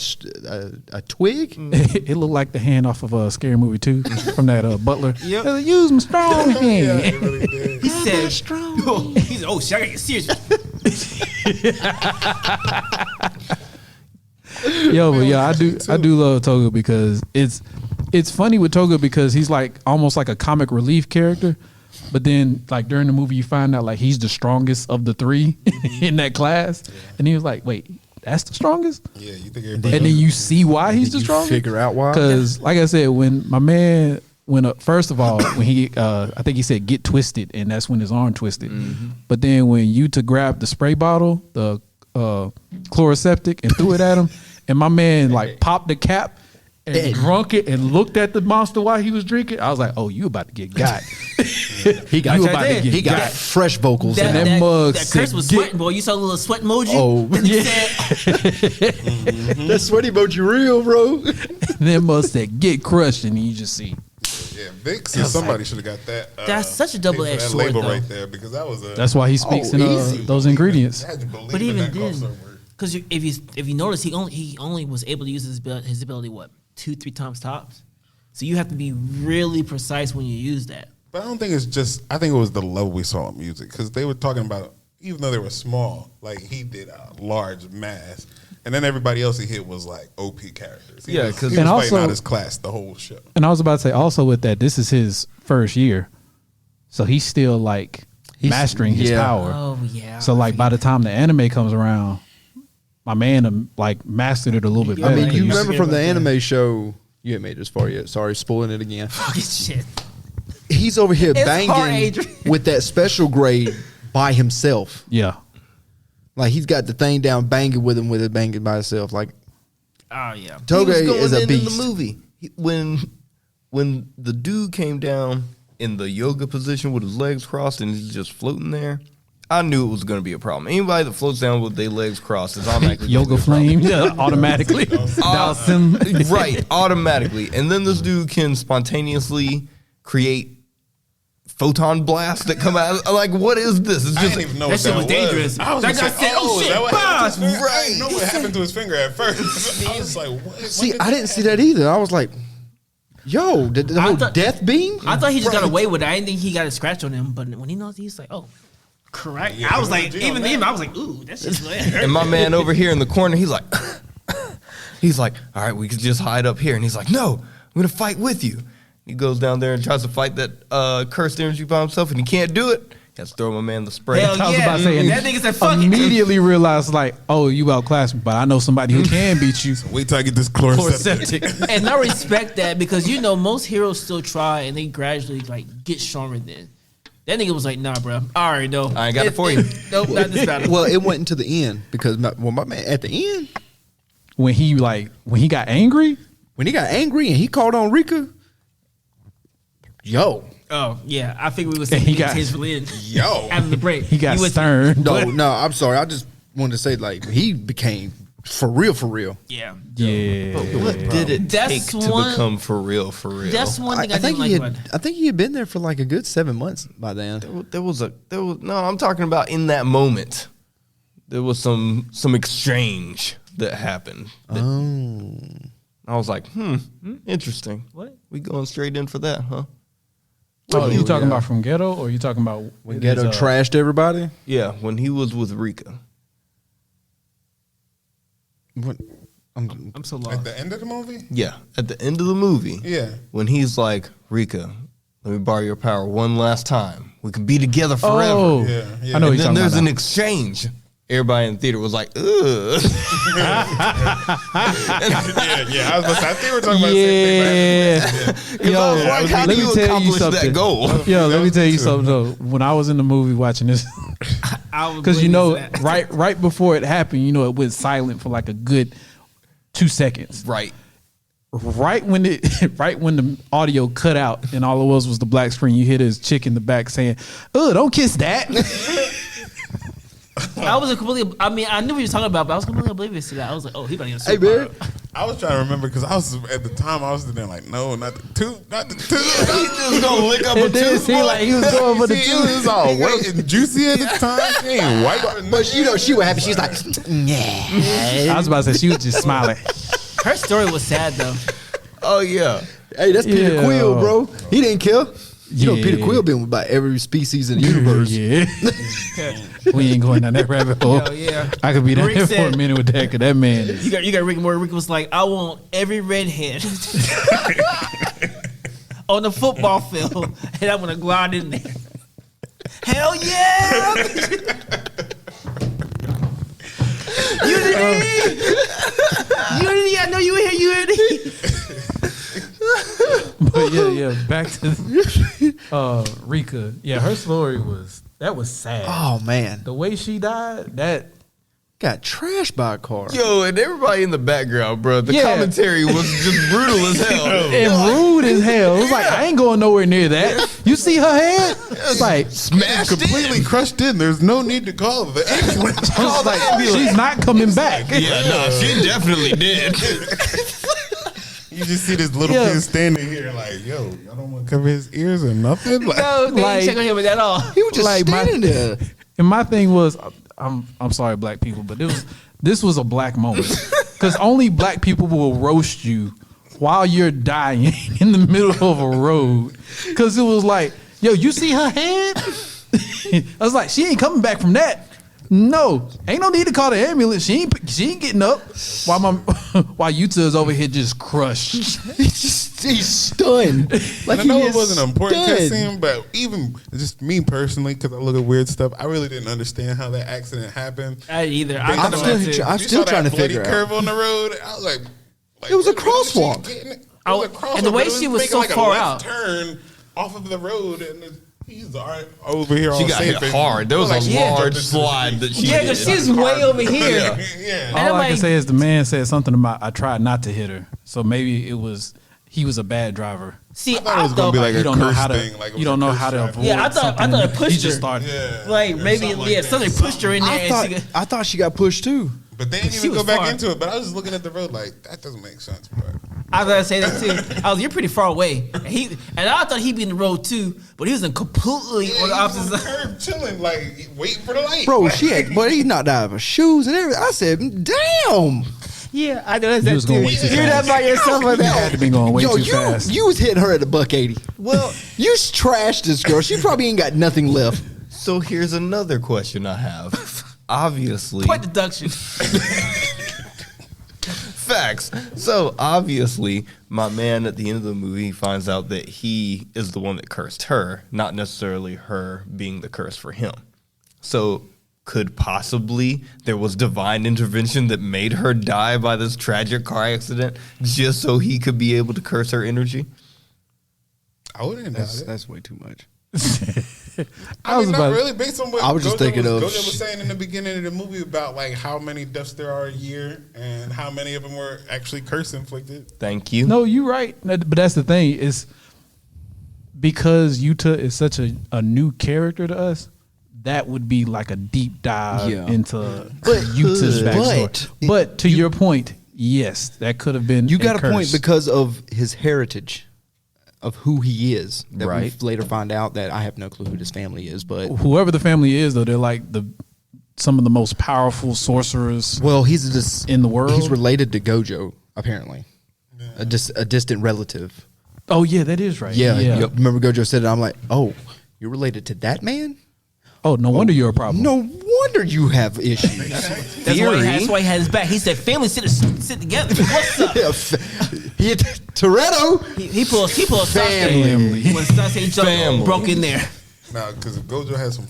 twig. It looked like the hand off of a Scary Movie 2 from that Butler. Yep. Use my strong Yeah, hand. it really did. He said, strong. He said, oh, shit, I gotta get serious. Yo, but yeah, I do love Toga because it's funny with Toga because he's like almost like a comic relief character, but then like during the movie you find out like he's the strongest of the three in that class, and he was like, wait, that's the strongest, Yeah, you think and everybody. then you see why he's the you strongest. figure out why? Because like I said, when my man first of all when he I think he said get twisted, and that's when his arm twisted. But then when Yuta grabbed the spray bottle, the chloroseptic, and threw it at him, and my man like popped the cap and drunk it and looked at the monster while he was drinking, I was like, oh, you about to get got. He got You right about there. to get he got got. fresh vocals. And in that him. mug that said, curse was "Get-" sweating, boy. You saw the little sweat emoji? Oh. And he Yeah. said, That sweaty boat, you real, bro. Then mug said get crushed, and you just see. Yeah, Vicks or somebody should have got that. That's such a double-edged that sword, label though. right there because that was a. That's why he speaks Oh, in easy. those ingredients. I had to believe but in even that then, crossover. because if you notice, he only was able to use his ability, what, 2-3 times tops? So you have to be really precise when you use that. But I don't think it's just. I think it was the level we saw in music because they were talking about even though they were small, like he did a large mass, and then everybody else he hit was like OP characters. He Yeah, was, 'cause- he was And fighting also- out his class the whole show. And I was about to say also with that, this is his first year, so he's still like mastering his yeah. power. Oh, yeah. So like by the time the anime comes around, my man like mastered it a little bit I better. mean, you 'cause remember from the anime show? You ain't made it this far yet. Sorry, spoiling it again. Fucking shit. He's over here It's hard, banging Adrian. with that special grade by himself. yeah, Like he's got the thing down, banging with him with it, banging by himself. Like Oh, yeah. Toga He was is going a in beast. the movie. When the dude came down in the yoga position with his legs crossed and he's just floating there, I knew it was going to be a problem. Anybody that floats down with their legs crossed is automatically gonna yoga be a problem. flame automatically. Dawson. Right, automatically. And then this dude can spontaneously create photon blasts that come out. Like, what is this? It's I just didn't even know that what shit that was dangerous. I was That gonna guy say, said, "Oh, is shit, that what happened to his finger?" I right. didn't know what happened to his finger at first. I was like, what? See, I didn't see that either. I was like, yo, did the I whole thought- death beam? I thought he just got Right. away with it. I didn't think he got a scratch on him. But when he knows, he's like, oh, correct. Yeah, I was he like, went to jail even on him, that. I was like, ooh, that's just And my man over here in the corner, he's like, all right, we could just hide up here. And he's like, no, I'm going to fight with you. He goes down there and tries to fight that cursed energy by himself, and he can't do it. He has to throw my man the spray. Hell I was yeah. about to say, and That nigga said, fuck it. immediately realized like, oh, you outclassed me, but I know somebody who can beat you. Wait till I get this chloroseptic. Chloroseptic. And I respect that because most heroes still try and they gradually like get stronger. Then that nigga was like, "Nah, bro, I already know. I ain't got it for you." Nope, not this battle. Well, it went into the end because my man at the end When he got angry, when he got angry and he called on Rika, yo, Oh yeah, I figured we was And saying he got- his in Yo. having the break. he got went- stern. no, I'm sorry. I just wanted to say like he became for real. Yeah, Yeah. What did it That's take to one- become for real, for real? that's one thing I, think didn't he like had. about it. I think he had been there for like a good 7 months by then. There was no, I'm talking about in that moment. There was some exchange that happened. I was like, interesting. What? We going straight in for that, huh? Oh, you talking yeah. about from Ghetto, or you talking about When it Ghetto is, trashed everybody. Yeah, when he was with Rika. What? I'm so At lost. the end of the movie? Yeah, at the end of the movie. Yeah. When he's like, Rika, let me borrow your power one last time. We can be together forever. Oh, Yeah, yeah. I know what And you're then talking there's about. an now. exchange. Everybody in the theater was like, ugh. Yeah. I was gonna say, I think we're talking about the same thing. Yeah. Yo, Like, how let do me you tell you accomplish that something. goal? Yo, let me tell you too. something though. When I was in the movie watching this, because you know, right before it happened, you know, it went silent for like a good 2 seconds. Right. Right when the audio cut out and all it was the black screen, you hear this chick in the back saying, "Oh, don't kiss that." I was completely. I mean, I knew what you were talking about, but I was completely oblivious to that. I was like, oh, he about to get Hey super man, power. I was trying to remember because I was at the time I was sitting there like, no, not the two, not the two. He just gonna lick up a It did tooth. seem like he was going for the See, two. it was all white and juicy at the time. He ain't white, But you know, she was happy. She's like, I was about to say she was just smiling. Her story was sad though. Oh yeah. hey, that's Peter Yeah. Quill, bro. He didn't kill. You know, Yeah. Peter Quill been with about every species in the universe. Yeah. We ain't going down that rabbit hole. Hell yeah. I could be down Rick there for a said- minute with that, because that man is. You got Rick and Morty. Rick was like, I want every redhead on the football field, and I'm gonna go out in there. Hell yeah! Unity! Unity, I know you in here, Unity. But yeah. Back to Rika. Yeah, her story was sad. Oh man, The way she died, that got trashed by a car. Yo, and everybody in the background, bro. The Yeah. commentary was just brutal as hell. and rude as hell. It was like, I ain't going nowhere near that. You see her head? It's like, Smashed completely crushed in. There's no need to call the ambulance. it's like she's not coming back. Yeah, no, she definitely did. You just see this little Yeah. kid standing here like, yo, y'all don't want to cover his ears or nothing? Like, No, they Like- ain't check on him at all. He was just Like, standing there. And my thing was, I'm sorry, black people, but this was a black moment, because only black people will roast you while you're dying in the middle of a road. Because it was like, yo, you see her head? I was like, she ain't coming back from that. No, ain't no need to call the ambulance. She ain't getting up while Utah's over here just crushed. He's stunned. Like I know he it is wasn't an important stunned. cutscene, but even just me personally, because I look at weird stuff, I really didn't understand how that accident happened. I didn't either. I I'm thought I'm about still, it too. I'm You still saw trying to that bloody figure curve out. on the road. I was like It was a where was she crosswalk. getting it? It Oh, was a crosswalk, and the way but it she was making so like a far left out. turn off of the road, and he's all right over here. She all got safe hit and- hard. There was like a she jumped large into the slide street. that she Yeah, did. because she's way over here. Yeah. And All I'm I can like- say is the man said something about, I tried not to hit her. So maybe he was a bad driver. See, I thought it was gonna be like You a don't know curse how to. thing. Like it You was don't a know curse how to driver. avoid. Yeah, I thought something. it pushed He just her. started. Yeah. like Or maybe something like that. something pushed her in there. I thought she got pushed too. But they didn't She even was go back far. into it. But I was just looking at the road like, that doesn't make sense, bro. I was gonna say that too. I was, you're pretty far away. And I thought he'd be in the road too, but he was in completely on the he opposite was on the side. curb chilling, like waiting for the light. Bro, she had, but he knocked out of her shoes and everything. I said, damn. Yeah, I know that's You that was too. going way too You're that fast. by yourself like You had that. to be going way Yo, too fast. you was hitting her at a $180. Well, you trashed this girl. She probably ain't got nothing left. So here's another question I have. Obviously, Point deduction. facts. So obviously, my man at the end of the movie finds out that he is the one that cursed her, not necessarily her being the curse for him. So could possibly there was divine intervention that made her die by this tragic car accident just so he could be able to curse her energy? I wouldn't doubt it. That's way too much. I was mean, about- not really based on what I was just thinking Gojo of- was saying in the beginning of the movie about like how many deaths there are a year and how many of them were actually curse inflicted. Thank you. No, you're right. But that's the thing is because Yuta is such a new character to us. That would be like a deep dive Yeah. into Yuta's backstory. But to your point, yes, that could have been. You got a point curse. because of his heritage, of who he is. That Right. we later find out that I have no clue who this family is, but whoever the family is, though, they're like some of the most powerful sorcerers. well, he's just In the world? He's related to Gojo, apparently, a distant relative. Oh yeah, that is right. Yeah, remember Gojo said it. I'm like, oh, you're related to that man? Oh, no wonder you're a problem. No wonder you have issues. That's why he had his back. He said, "Family sit together." What's up? Yeah, he had Toretto. He pulled Family. Sasuke when Sasuke Family. broke in there. No, because if Gojo has some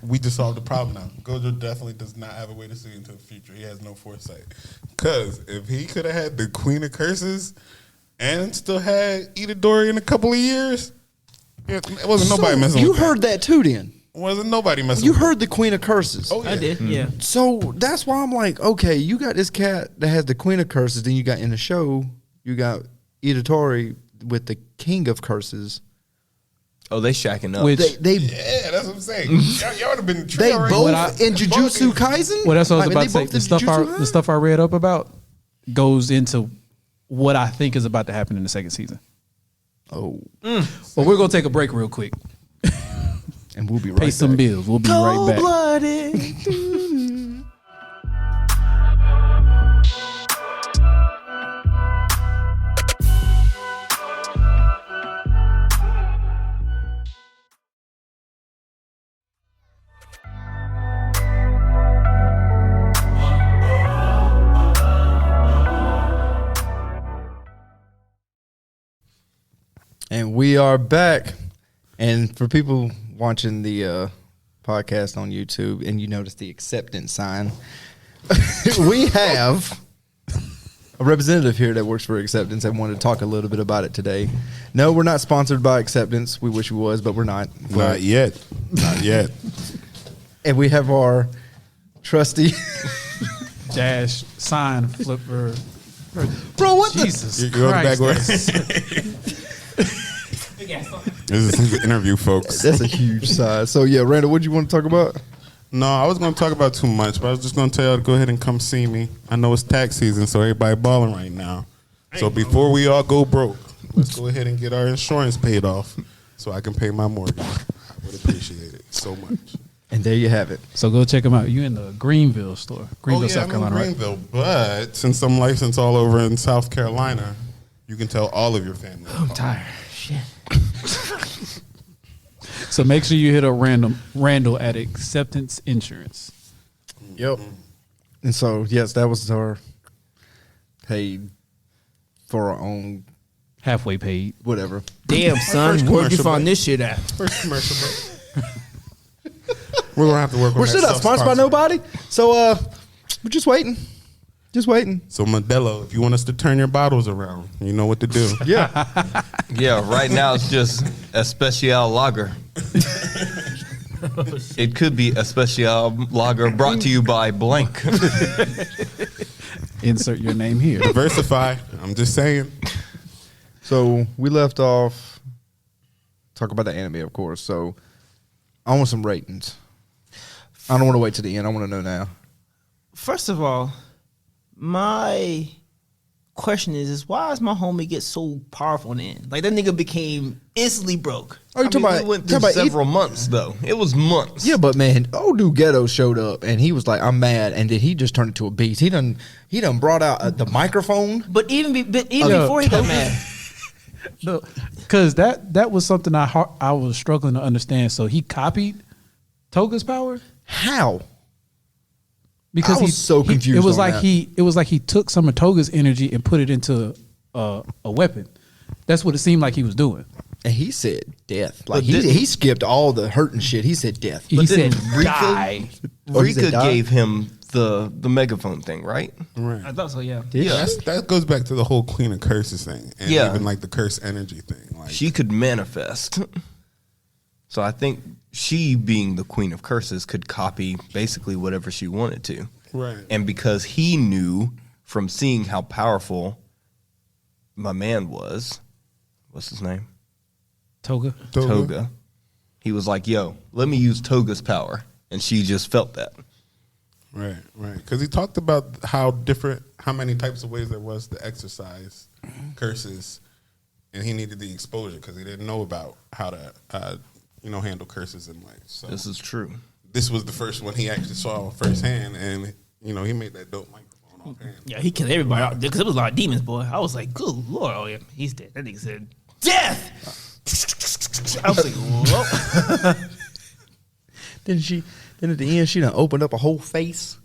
we just solved the problem now. Gojo definitely does not have a way to see into the future. He has no foresight. Because if he could have had the Queen of Curses and still had Itadori in a couple of years, it wasn't nobody messing You with that. heard that too, then. Wasn't nobody messing You with heard the Queen of Curses. Oh, yeah. I did, yeah. So that's why I'm like, okay, you got this cat that has the Queen of Curses. Then you got in the show, you got Itadori with the King of Curses. Oh, they shacking up. Which They Yeah, that's what I'm saying. Y'all would have been they already. both What I- in Jujutsu Kaisen. well, that's what I was mean, about they to say. both The in stuff Jujutsu the stuff I read up about, goes into what I think is about to happen in the second season. Oh, But we're gonna take a break real quick. and we'll be right Pay some back. bills. We'll be right back. Cold-blooded. And we are back. And for people watching the podcast on YouTube, and you notice the acceptance sign, we have a representative here that works for Acceptance and wanted to talk a little bit about it today. No, we're not sponsored by Acceptance. We wish we was, but we're not. Not yet. Not yet. And we have our trusty. Dash sign flipper. Bro, what the? Jesus You're going Christ. backwards. This is the interview, folks. That's a huge size. So, yeah, Randall, what do you want to talk about? No, I was going to talk about too much, but I was just going to tell y'all to go ahead and come see me. I know it's tax season, so everybody balling right now. So before we all go broke, let's go ahead and get our insurance paid off so I can pay my mortgage. I would appreciate it so much. And there you have it. So go check them out. You in the Greenville store, Greenville, South Carolina, I'm in Greenville, but since I'm licensed all over in South Carolina, you can tell all of your family. I'm tired. Shit. right? So make sure you hit up Randall at Acceptance Insurance. Yep. And so, yes, that was our paid for our own Halfway paid. whatever. Damn, son. first Where'd you commercial find break. this shit at? First commercial break. We're going to have to work on We're that still not sponsored by self-sponsor. nobody. So, we're just waiting. Just waiting. So Modelo, if you want us to turn your bottles around, you know what to do. Yeah. Yeah, right now it's just Especial Lager. It could be Especial Lager brought to you by blank. Insert your name here. Diversify. I'm just saying. So, we left off talk about the anime, of course. So, I want some ratings. I don't want to wait to the end. I want to know now. First of all, my question is why does my homie get so powerful in the end? Like that nigga became instantly broke. Oh, you talking about, we went talking through about several months though. It was months. Yeah, but man, old dude Ghetto showed up and he was like, "I'm mad," and then he just turned into a beast. He done brought out the microphone. But even Yeah, before he got mad, No, because that was something I was struggling to understand. So he copied Toga's power How? because I was so confused It was on like that. it was like he took some of Toga's energy and put it into a weapon. That's what it seemed like he was doing. And he said death. Like But didn't- he skipped all the hurt and shit. He said death. He But said, then Rika- "Die." Oh, he said Rika die? gave him the megaphone thing, right? Right. I thought so. Yeah. Yeah. That goes back to the whole Queen of Curses thing. And Yeah. even like the curse energy thing. Like She could manifest. So I think she, being the Queen of Curses, could copy basically whatever she wanted to. Right. And because he knew from seeing how powerful my man was, what's his name? Toga. Toga. He was like, yo, let me use Toga's power. And she just felt that. Right, right. Because he talked about how many types of ways there was to exercise curses, and he needed the exposure because he didn't know about how to, handle curses in life. So This is true. this was the first one he actually saw firsthand, and he made that dope microphone offhand. Yeah, he killed everybody out there because it was a lot of demons, boy. I was like, good lord, oh yeah, he's dead. That nigga said, death! I was like, whoa. Then at the end she done opened up a whole face,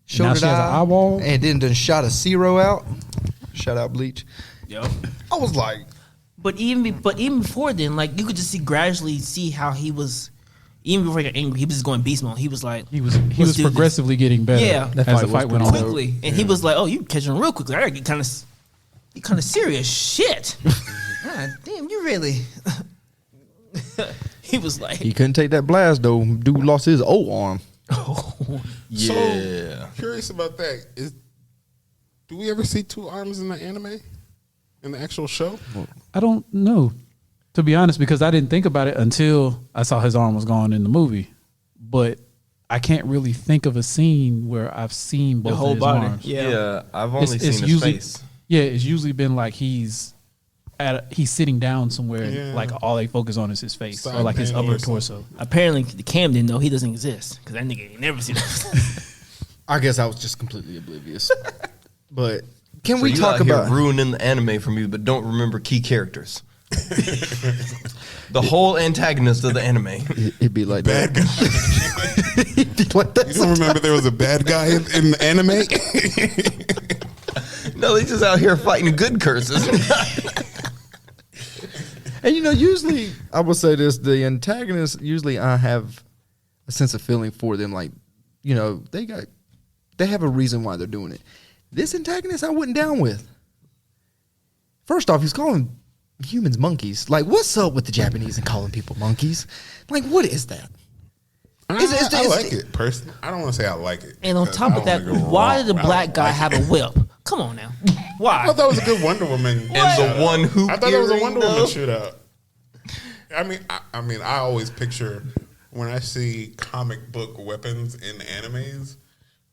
showed Now it she has an eye, eyeball? and then done shot a zero out. Shout out Bleach. Yo. I was like, But even before then, like you could just gradually see how he was. Even before he got angry, he was just going beast mode. He was like, He was "Let's do this." progressively getting better Yeah. That as fight the fight was went on. pretty quickly, and he was like, "Oh, you catching him real quickly. I gotta get kind of serious shit." God damn, you really. He was like, he couldn't take that blast though. Dude lost his O arm. Yeah. So, curious about that. Do we ever see two arms in the anime? In the actual show? I don't know, to be honest, because I didn't think about it until I saw his arm was gone in the movie. But I can't really think of a scene where I've seen both whole of his body. arms. Yeah. I've only It's seen his usually- face. Yeah, it's usually been like he's sitting down somewhere, and Yeah. like all they focus on is his face Side or like his panel upper or something. torso. Apparently, the Cam didn't know he doesn't exist because that nigga ain't never seen it. I guess I was just completely oblivious. But can So we you talk out here about ruining the anime for me, but don't remember key characters? The whole antagonist of the anime. It'd be like Bad that. guy. It'd be like that. You don't remember there was a bad guy in the anime? No, they just out here fighting good curses. And usually I will say this: the antagonists, usually I have a sense of feeling for them. Like, they have a reason why they're doing it. This antagonist I wasn't down with. First off, he's calling humans monkeys. Like, what's up with the Japanese and calling people monkeys? Like, what is that? I like it personally. I don't want to say I like it. And on top of that, why did the black guy have a whip? Come on now. I Why? thought that was a good Wonder Woman. And the one hoop I thought that was a earring, Wonder Woman though. shootout. I mean, I always picture when I see comic book weapons in animes,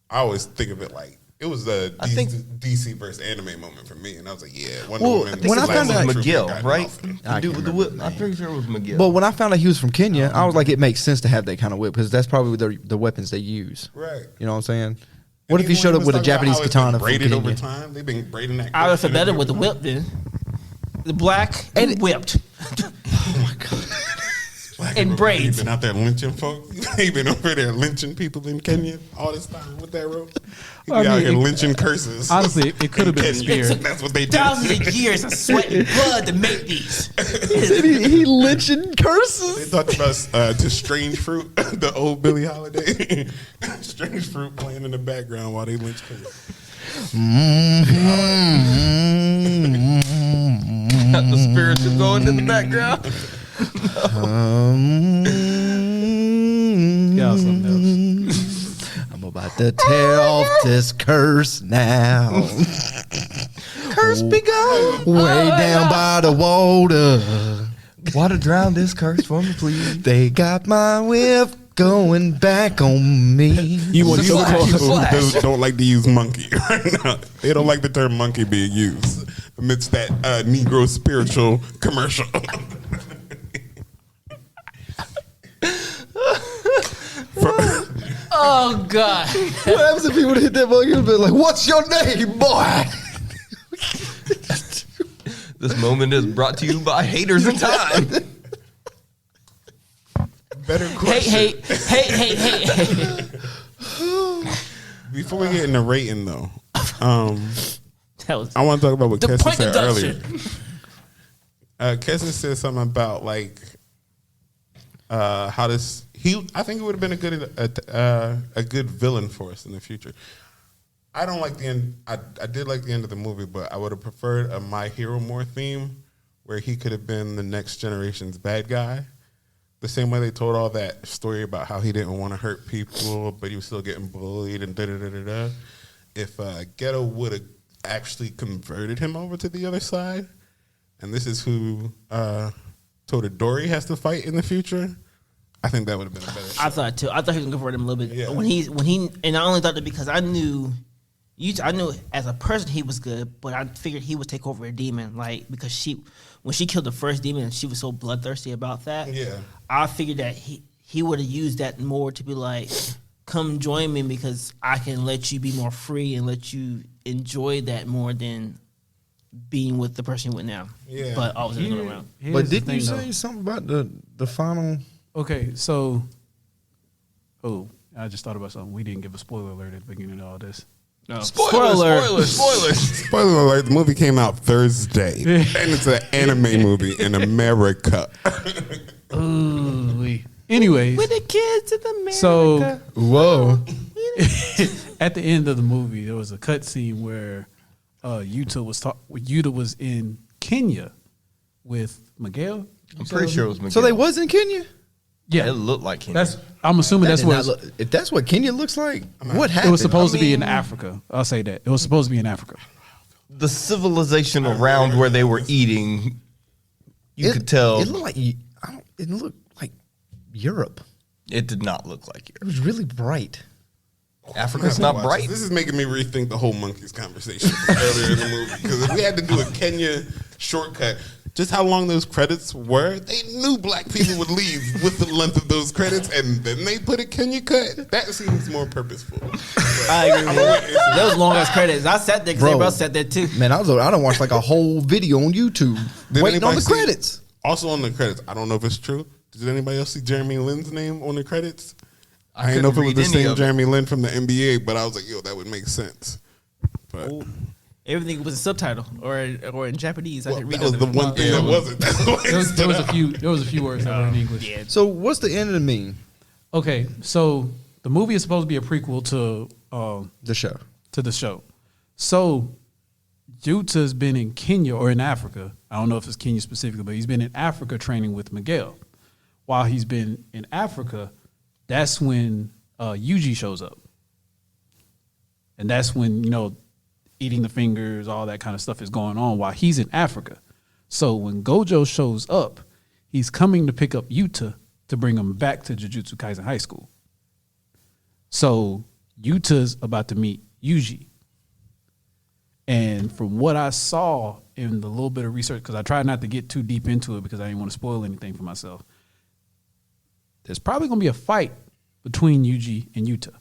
I always think of it like it was a I think- DC versus anime moment for me, and I was like, yeah, Wonder Well, Woman. when I found out- Miguel, got right? off. The dude with the whip. I'm pretty sure it was Miguel. But when I found out he was from Kenya, I was like, it makes sense to have that kind of whip because that's probably the weapons they use. Right. You know what I'm saying? What And if he even showed when up with a was talking about Japanese how it's been katana from braided over Kenya? time? They've been braiding that. I would feel shit better over with the time. whip then. The black and whipped. Black and people, braids. You've been out there lynching folks. You've been over there lynching people in Kenya all this time with that rope. You I be out mean, here it- lynching curses. Honestly, it could have been a in Kenya. spear. That's what they do. Thousands of years of sweat and blood to make these. he lynching curses. They talked about to Strange Fruit, the old Billie Holiday. Strange Fruit playing in the background while they lynch people. the spiritual going in the background. Yeah, something else. I'm about to tear off this curse now. Curse be gone. Way down by the water. Water drown this curse for me, please. They got my whip going back on me. You want to Slash, know people slash. who don't like to use monkey right now. They don't like the term monkey being used amidst that Negro spiritual commercial. Oh God! What happens if people hit that monkey and be like, "What's your name, boy?" This moment is brought to you by Haters in Time. Better Hey, question. hey. Before we get into rating, though, That was I want to talk about what the Kessie point said earlier. deduction. Kessie said something about like how this. I think it would have been a good villain for us in the future. I don't like the end. I did like the end of the movie, but I would have preferred a My Hero More theme where he could have been the next generation's bad guy. The same way they told all that story about how he didn't want to hurt people, but he was still getting bullied and da-da-da-da-da. If Ghetto would have actually converted him over to the other side, and this is who Totodori has to fight in the future, I think that would have been a better show. I thought too. I thought he was gonna convert him a little bit. Yeah. When he, and I only thought that because I knew as a person he was good, but I figured he would take over a demon, like because when she killed the first demon and she was so bloodthirsty about that. Yeah. I figured that he would have used that more to be like, come join me because I can let you be more free and let you enjoy that more than being with the person you're with now. Yeah. But I was in the middle around. Here's But the didn't you thing, say though. something about the final? Okay, so I just thought about something. We didn't give a spoiler alert at the beginning of all this. No. Spoilers. Spoiler alert, the movie came out Thursday, and it's an anime movie in America. Ooh. Anyways, With the kids in America. so Whoa! at the end of the movie, there was a cut scene where Yuta was in Kenya with Miguel. I'm pretty sure it was Miguel. So they was in Kenya. Yeah, It looked like Kenya. I'm assuming That that's did what not look- if that's what Kenya looks like, what it happened? was supposed to be in Africa. I'll say that it was supposed to be in Africa. the civilization around where they were eating. You could tell. It looked like it looked like Europe. It did not look like It yours. was really bright. Africa's I'm gonna not watch bright. This is making me rethink the whole monkeys conversation from earlier in the movie. Because if we had to do a Kenya shortcut, just how long those credits were, they knew black people would leave with the length of those credits, and then they put a Kenya cut. That seems more purposeful. I agree with that. Those long ass credits. I sat there because Bro. everybody else sat there too. Man, I don't watch like a whole video on YouTube Did waiting on anybody the see- credits. Also on the credits, I don't know if it's true. Did anybody else see Jeremy Lin's name on the credits? I didn't know if it was the same Jeremy Lin from the NBA, but I was like, yo, that would make sense. But Everything was a subtitle or in Japanese. I well, didn't read that was the it. one thing that wasn't. That's why it There stood was a out. few words that were in English. Yeah. So what's the end of the mean? Okay, so the movie is supposed to be a prequel The show. to the show. So Juta's been in Kenya or in Africa. I don't know if it's Kenya specifically, but he's been in Africa training with Miguel. While he's been in Africa, that's when Yuji shows up. And that's when, eating the fingers, all that kind of stuff is going on while he's in Africa. So when Gojo shows up, he's coming to pick up Yuta to bring him back to Jujutsu Kaisen High School. So Yuta's about to meet Yuji. And from what I saw in the little bit of research, because I tried not to get too deep into it because I didn't want to spoil anything for myself, there's probably going to be a fight between Yuji and Yuta.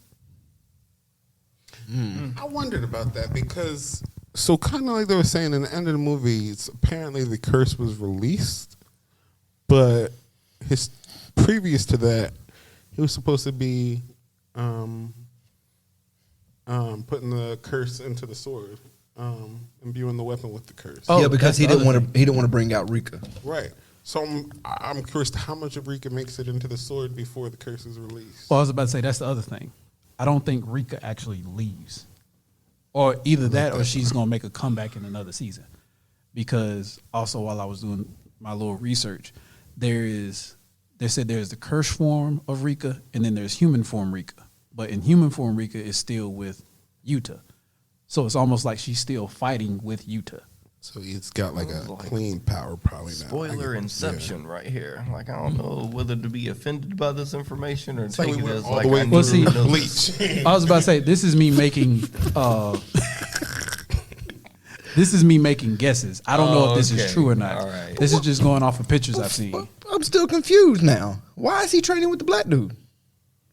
I wondered about that because, so kind of like they were saying in the end of the movie, it's apparently the curse was released, but previous to that, he was supposed to be putting the curse into the sword, imbuing the weapon with the curse. Oh, yeah, because that's the he didn't other want to. He didn't want to bring out Rika. Right. So I'm curious to how much of Rika makes it into the sword before the curse is released. Well, I was about to say, that's the other thing. I don't think Rika actually leaves. Or either that or she's going to make a comeback in another season. Because also while I was doing my little research, they said there's the curse form of Rika and then there's human form Rika. But in human form, Rika is still with Yuta. So it's almost like she's still fighting with Yuta. So he's got like a clean power probably now. Spoiler inception right here. Like, I don't know whether to be offended by this information or take we it went as all like the way I through Well, see- knew this. Bleach. I was about to say, this is me making guesses. I don't know if this Okay. is true or not. All right. This is just going off of pictures I've seen. I'm still confused now. Why is he training with the black dude?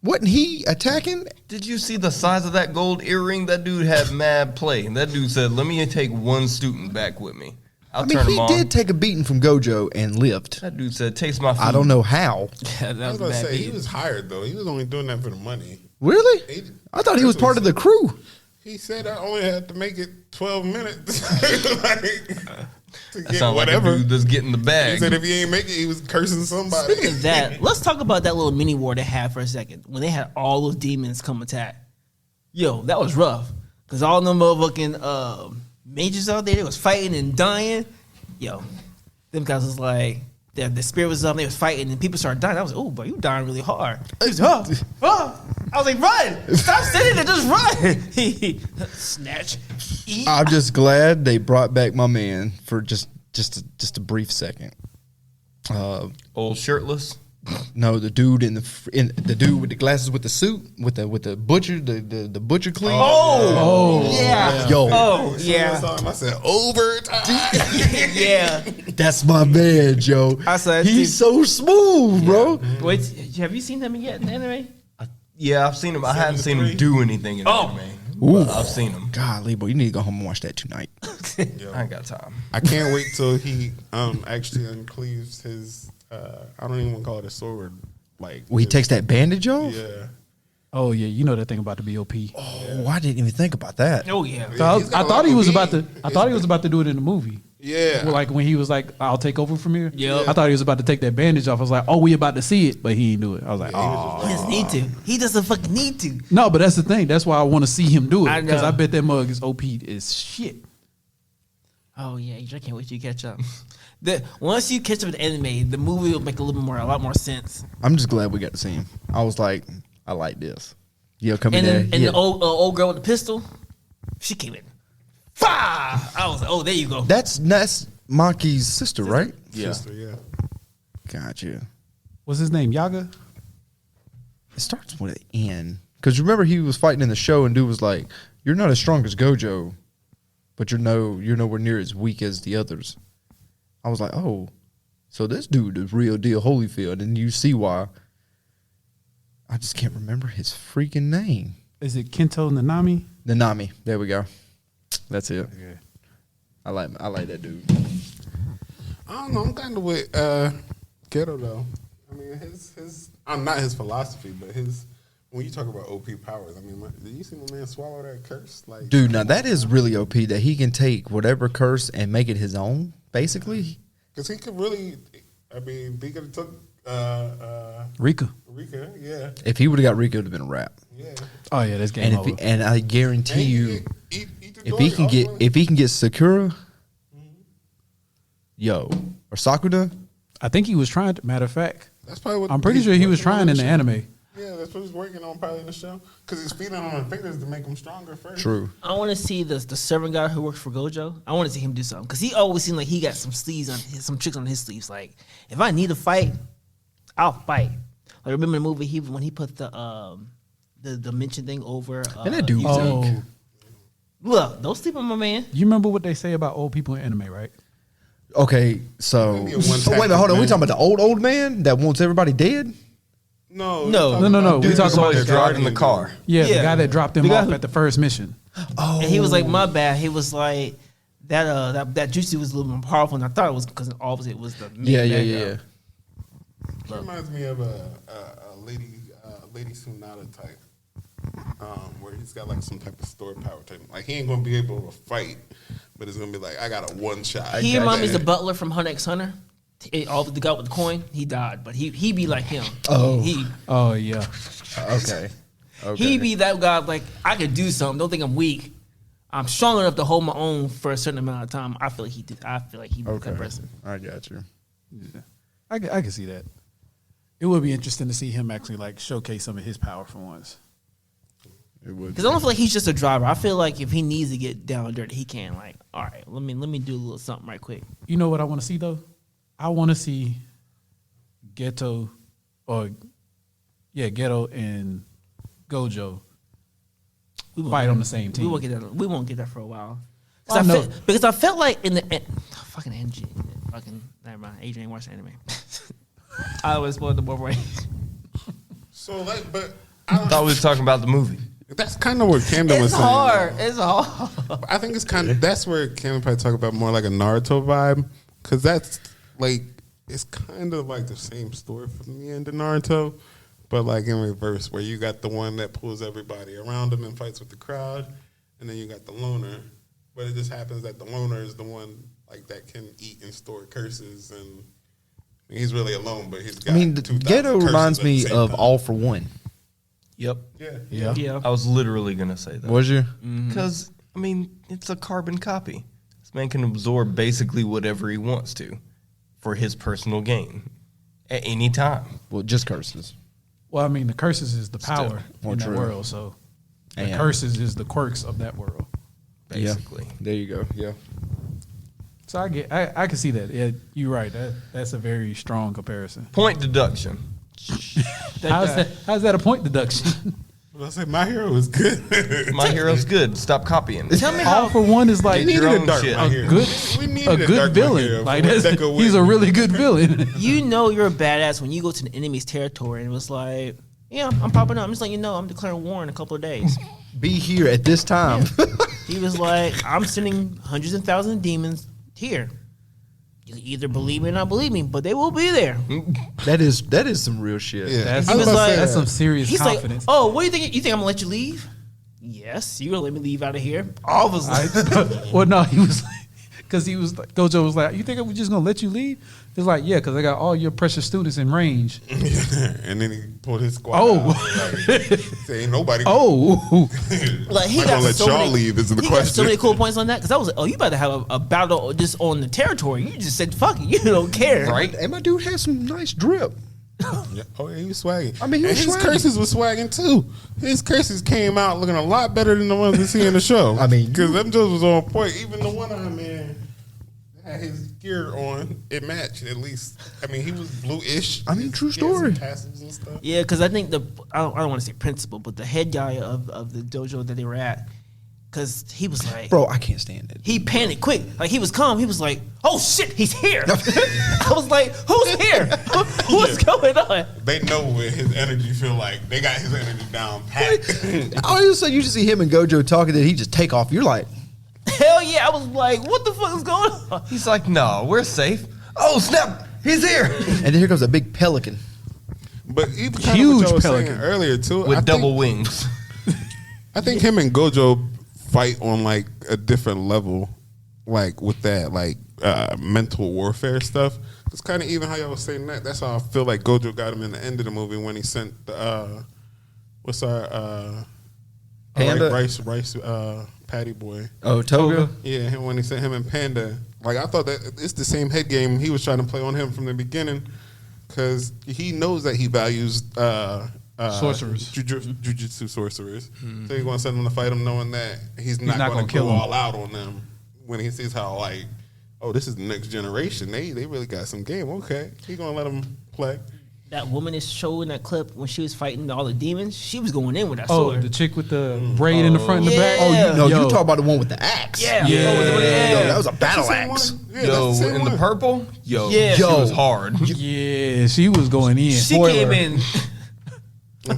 Wasn't he attacking? Did you see the size of that gold earring? That dude had mad play. That dude said, "Let me take one student back with me. I'll I mean, turn him he on." did take a beating from Gojo and lived. That dude said, "Taste my food." I don't know how. Yeah, that I was was about to bad say, he beat. was hired though. He was only doing that for the money. Really? He- I thought he was that's what part of the crew. He said I only had to make it 12 minutes like, to That get sounds like a whatever. dude that's getting the He bag. said if he ain't make it, he was cursing somebody. Speaking of that, let's talk about that little mini war they had for a second when they had all those demons come attack. Yo, that was rough because all them motherfucking mages out there, they was fighting and dying. Yo, them guys was like, the spirit was up, they was fighting and people started dying. I was like, oh, bro, you dying really hard. He was, I was like, run! Stop sitting there, just run! Snatch, eat. I'm just glad they brought back my man for just a brief second. Old shirtless. No, the dude the dude with the glasses with the suit with the butcher the butcher clean. Yeah. Yo, Oh, I yeah. saw him. I said overtime. Yeah. that's my man, Joe. I said, He's so smooth, bro. Wait, have you seen them yet in the anime? Yeah, I've seen him. I haven't seen him 7-3. do anything in Oh. anime. Ooh. But I've seen him. Golly, boy, you need to go home and watch that tonight. I ain't got time. I can't wait till he actually uncleaves his. I don't even want to call it a sword. Like Well, he his- takes that bandage off. Yeah. Oh yeah, you know that thing about the BOP. Oh, I didn't even think about that. Oh, yeah. So He's got I a lot thought he of was heat. about to. I thought he was about to do it in the movie. Yeah. Well, like when he was like, "I'll take over from here." Yep. I thought he was about to take that bandage off. I was like, "Oh, we about to see it," but he didn't do it. I was like, Yeah, he was "Oh, He doesn't need to. He doesn't fucking need to. no." But that's the thing. That's why I want to see him do I it because know. I bet that mug is OP is shit. Oh yeah, I can't wait till you catch up. Once you catch up with the anime, the movie will make a lot more sense. I'm just glad we got to see him. I was like, I like this. Yeah, coming And there. then, and yeah. the old girl with the pistol, she came in. Fah! I was like, oh, there you go. That's Maki's sister, right? Yeah. Sister, yeah. Gotcha. What's his name? Yaga. It starts with an N. Because remember he was fighting in the show and dude was like, "You're not as strong as Gojo, but you're nowhere near as weak as the others." I was like, "Oh, so this dude is real deal Holyfield," and you see why. I just can't remember his freaking name. Is it Kento Nanami? Nanami. There we go. That's it. Okay. I like that dude. I don't know. I'm kind of with Ghetto though. I mean, his I'm not his philosophy, but his when you talk about OP powers. I mean, did you see my man swallow that curse? Like, Dude, now that is really OP that he can take whatever curse and make it his own, basically. because he could really. I mean, he could have took Rika. Rika. Yeah, If he would have got Rico, it would have been a wrap. yeah. Oh yeah, that's game And over. and I guarantee And you, eat the if he dog can get also. Sakura, yo, or Sakura, I think he was trying to. Matter of fact, That's probably what I'm pretty sure he was trying in the anime. Yeah, that's what he's working on probably in the show. Because he's feeding on the fingers to make him stronger first. true. I want to see the servant guy who works for Gojo. I want to see him do something because he always seemed like he got some sleeves on some tricks on his sleeves. Like if I need to fight, I'll fight. Like remember the movie when he put the dimension thing over. And that dude was Oh, Look, don't sleep on my man. you remember what they say about old people in anime, right? Okay, so Maybe a one-tactic wait a minute, hold on. We man. talking about the old man that wants everybody dead? No, No. No. We Dude talking was about always the driving the car. Yeah, the Yeah. guy that dropped him The guy off who- at the first mission. Oh, And he was like, "My bad." He was like, "That jutsu was a little more powerful than I thought it was because obviously it was the main yeah. bad It reminds me of a lady Tsunade type, where he's got like some type of stored power type. Like he ain't gonna be able to fight, but it's gonna be like I got a one shot. He reminds me of the butler from Hunter x Hunter. The guy with the coin, he died, but he be like him. Oh. Oh yeah. Okay. He be that guy. Like I could do something. Don't think I'm weak. I'm strong enough to hold my own for a certain amount of time. I feel like he did. I feel like he was that person. I got you. Yeah. I can see that. It would be interesting to see him actually like showcase some of his power for once. It would. Because I don't feel like he's just a driver. I feel like if he needs to get down and dirty, he can. Like, all right, let me do a little something right quick. You know what I want to see though? I want to see Ghetto and Gojo fight on the same team. We won't get that. We won't get that for a while. I know. Because I felt like in the fucking NG, fucking never mind. Adrian ain't watched anime. I always spoiled the both ways. So like, but I thought we was talking about the movie. that's kind of what Camden was It's saying. hard. It's hard. I think it's kind of that's where Camden probably talk about more like a Naruto vibe, because that's like it's kind of like the same story from the end of Naruto, but like in reverse, where you got the one that pulls everybody around him and fights with the crowd, and then you got the loner. But it just happens that the loner is the one like that can eat and store curses, and he's really alone, but he's got. I mean, the 2,000 Ghetto curses reminds at the me same of time. All for One. Yep. Yeah. Yeah. I was literally gonna say that. Was you? Because I mean, it's a carbon copy. This man can absorb basically whatever he wants to for his personal gain at any time. Well, just curses. Well, I mean, the curses is the power More in that true. world, so the And- curses is the quirks of that world. Basically. Yeah. There you go. Yeah. So I can see that. Yeah, you're right. That's a very strong comparison. Point deduction. How's that a point deduction? Well, I say My Hero is good. My hero's good. Stop copying. Tell me All how. for One is like Get your own dark shit. My a Hero. good We needed a a good dark My Hero villain. for Like what that's, Deco he's a Wing. really good villain. You know you're a badass when you go to the enemy's territory and it was like, yeah, I'm popping up. I'm just letting you know I'm declaring war in a couple of days. Be here at this time. He was like, I'm sending hundreds and thousands of demons here. You either believe me or not believe me, but they will be there. that is some real shit. Yeah. That's, I was about to say that's that. some serious He's confidence. like, oh, what do you think? You think I'm gonna let you leave? Yes, you're gonna let me leave out of here. Obviously. Well, no, he was because he was like, Gojo was like, you think I'm just gonna let you leave? He's like, yeah, because I got all your precious students in range. And then he pulled his squad. Oh. out. Like, say, ain't nobody. Oh, Like he I'm got gonna let so y'all many, leave is the he got so question. many cool points on that because I was like, oh, you about to have a battle just on the territory. You just said fuck it, you don't care, Right? And my dude had some nice drip. Yeah. Oh, yeah, he was swagging. I mean, he And was his swagging. curses was swagging too. His curses came out looking a lot better than the ones we see in the show. I mean, because them Joes was on point. Even the one man had his gear on, it matched at least. I mean, he was blue-ish. I mean, true He had some story. tassels and stuff. Yeah, because I think I don't want to say principal, but the head guy of the dojo that they were at, because he was like, Bro, I can't stand it. he panicked quick. Like, he was calm. He was like, oh shit, he's here. I was like, who's here? What's going on? They know what his energy feel like. They got his energy down pat. All of a sudden, you just see him and Gojo talking, that he just take off. You're like, Hell yeah. I was like, what the fuck is going on? He's like, no, we're safe. Oh, snap. He's here. and then here comes a big pelican. But even kind of Huge what y'all was pelican. saying earlier too. With I double think, wings. I think him and Gojo fight on like a different level, like with that like mental warfare stuff. It's kind of even how y'all was saying that. That's how I feel like Gojo got him in the end of the movie when he sent the what's our Panda? rice patty boy. Oh, Toga? Yeah, when he sent him and Panda. Like, I thought that it's the same head game he was trying to play on him from the beginning, because he knows that he values Sorcerers. Jujutsu sorcerers. So he's going to send them to fight him knowing that he's not not going gonna to kill go him. all out on them when he sees how, like, oh, this is the next generation. They really got some game. Okay, he's going to let them play. That woman is showing that clip when she was fighting all the demons. She was going in with that Oh, sword. the chick with the braid in the front and the back. Oh, Yeah. you know, Yo. you talk about the one with the axe. Yeah. Yeah. Yo, that was a battle That's the axe. same one? Yeah, Yo, that's the same in the one. purple, yo, Yeah. she Yo. was hard. Yeah, she was going in. She Spoiler. came in.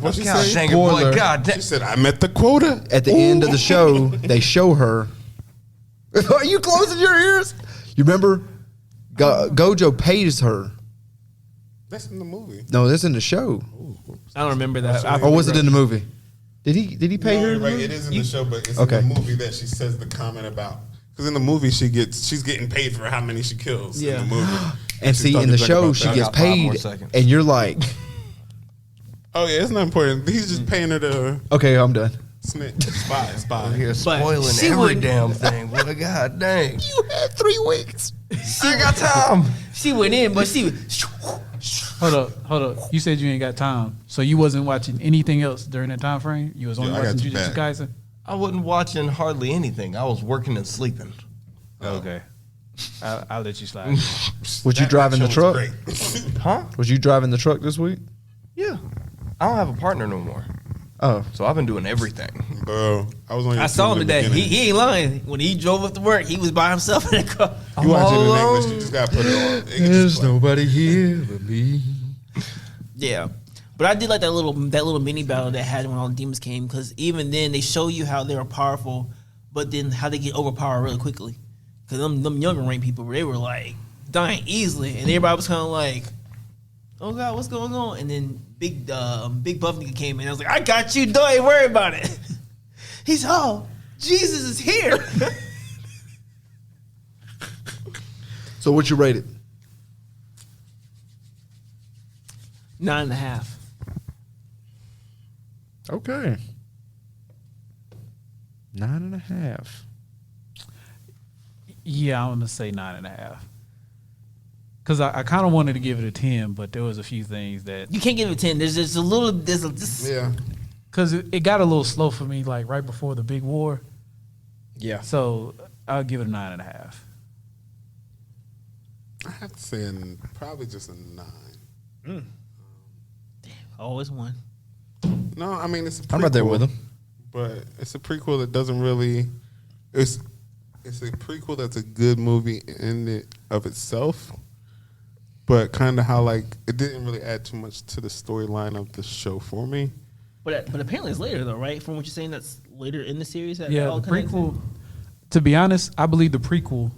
What she God say? dang it, boy. Spoiler. God dang. She said, I met the quota. At the end of the show, they show her. Are you closing your ears? You remember? Gojo pays her. That's in the movie. No, that's in the show. I don't remember that. Or was it in the movie? Did he pay No, her? you're right. It is in the show, but it's Okay. in the movie that she says the comment about. Because in the movie, she's getting paid for how many she kills Yeah. in the movie. And She's see, talking in the junk show, about she that. gets got 5 more paid, seconds. and you're like, Oh, yeah, it's not important. He's just paying her to okay, I'm done. snitch. Spy. Here But spoiling she every wouldn't- damn thing. What a god dang. You had 3 weeks. I got time. She went in, but she. Hold up. You said you ain't got time, so you wasn't watching anything else during that time frame. You was only Yeah, I got watching you Jujutsu back. Kaisen. I wasn't watching hardly anything. I was working and sleeping. Okay, I'll let you slide. Was you driving the show truck? was great. Huh? Was you driving the truck this week? Yeah. I don't have a partner no more. Oh, So I've been doing everything. Bro, I was on your I saw him team in the today. beginning. He ain't lying. When he drove up to work, he was by himself in the car. You watch it in alone. English, you just got to put it on. It can there's just play. nobody here but me. Yeah, but I did like that little mini battle they had when all the demons came, because even then they show you how they were powerful, but then how they get overpowered really quickly. Because them younger rank people, they were like dying easily, and everybody was kind of like, "Oh God, what's going on?" And then big buff nigga came in. I was like, "I got you. Don't even worry about it." He's Jesus is here. So what you rated? 9.5. Okay. 9.5. Yeah, I'm gonna say 9.5. Because I kind of wanted to give it a 10, but there was a few things that You can't give it a 10. There's just a little. Yeah. because it got a little slow for me, like right before the big war. Yeah. So I'll give it a 9.5. I have to say probably just a 9. Always one. No, I mean, it's a prequel. I'm right there with him. But it's a prequel that doesn't really. It's a prequel that's a good movie in it of itself, but kind of how like it didn't really add too much to the storyline of the show for me. But apparently it's later though, right? From what you're saying, that's later in the series. That Yeah, all the connects? prequel. To be honest, I believe the prequel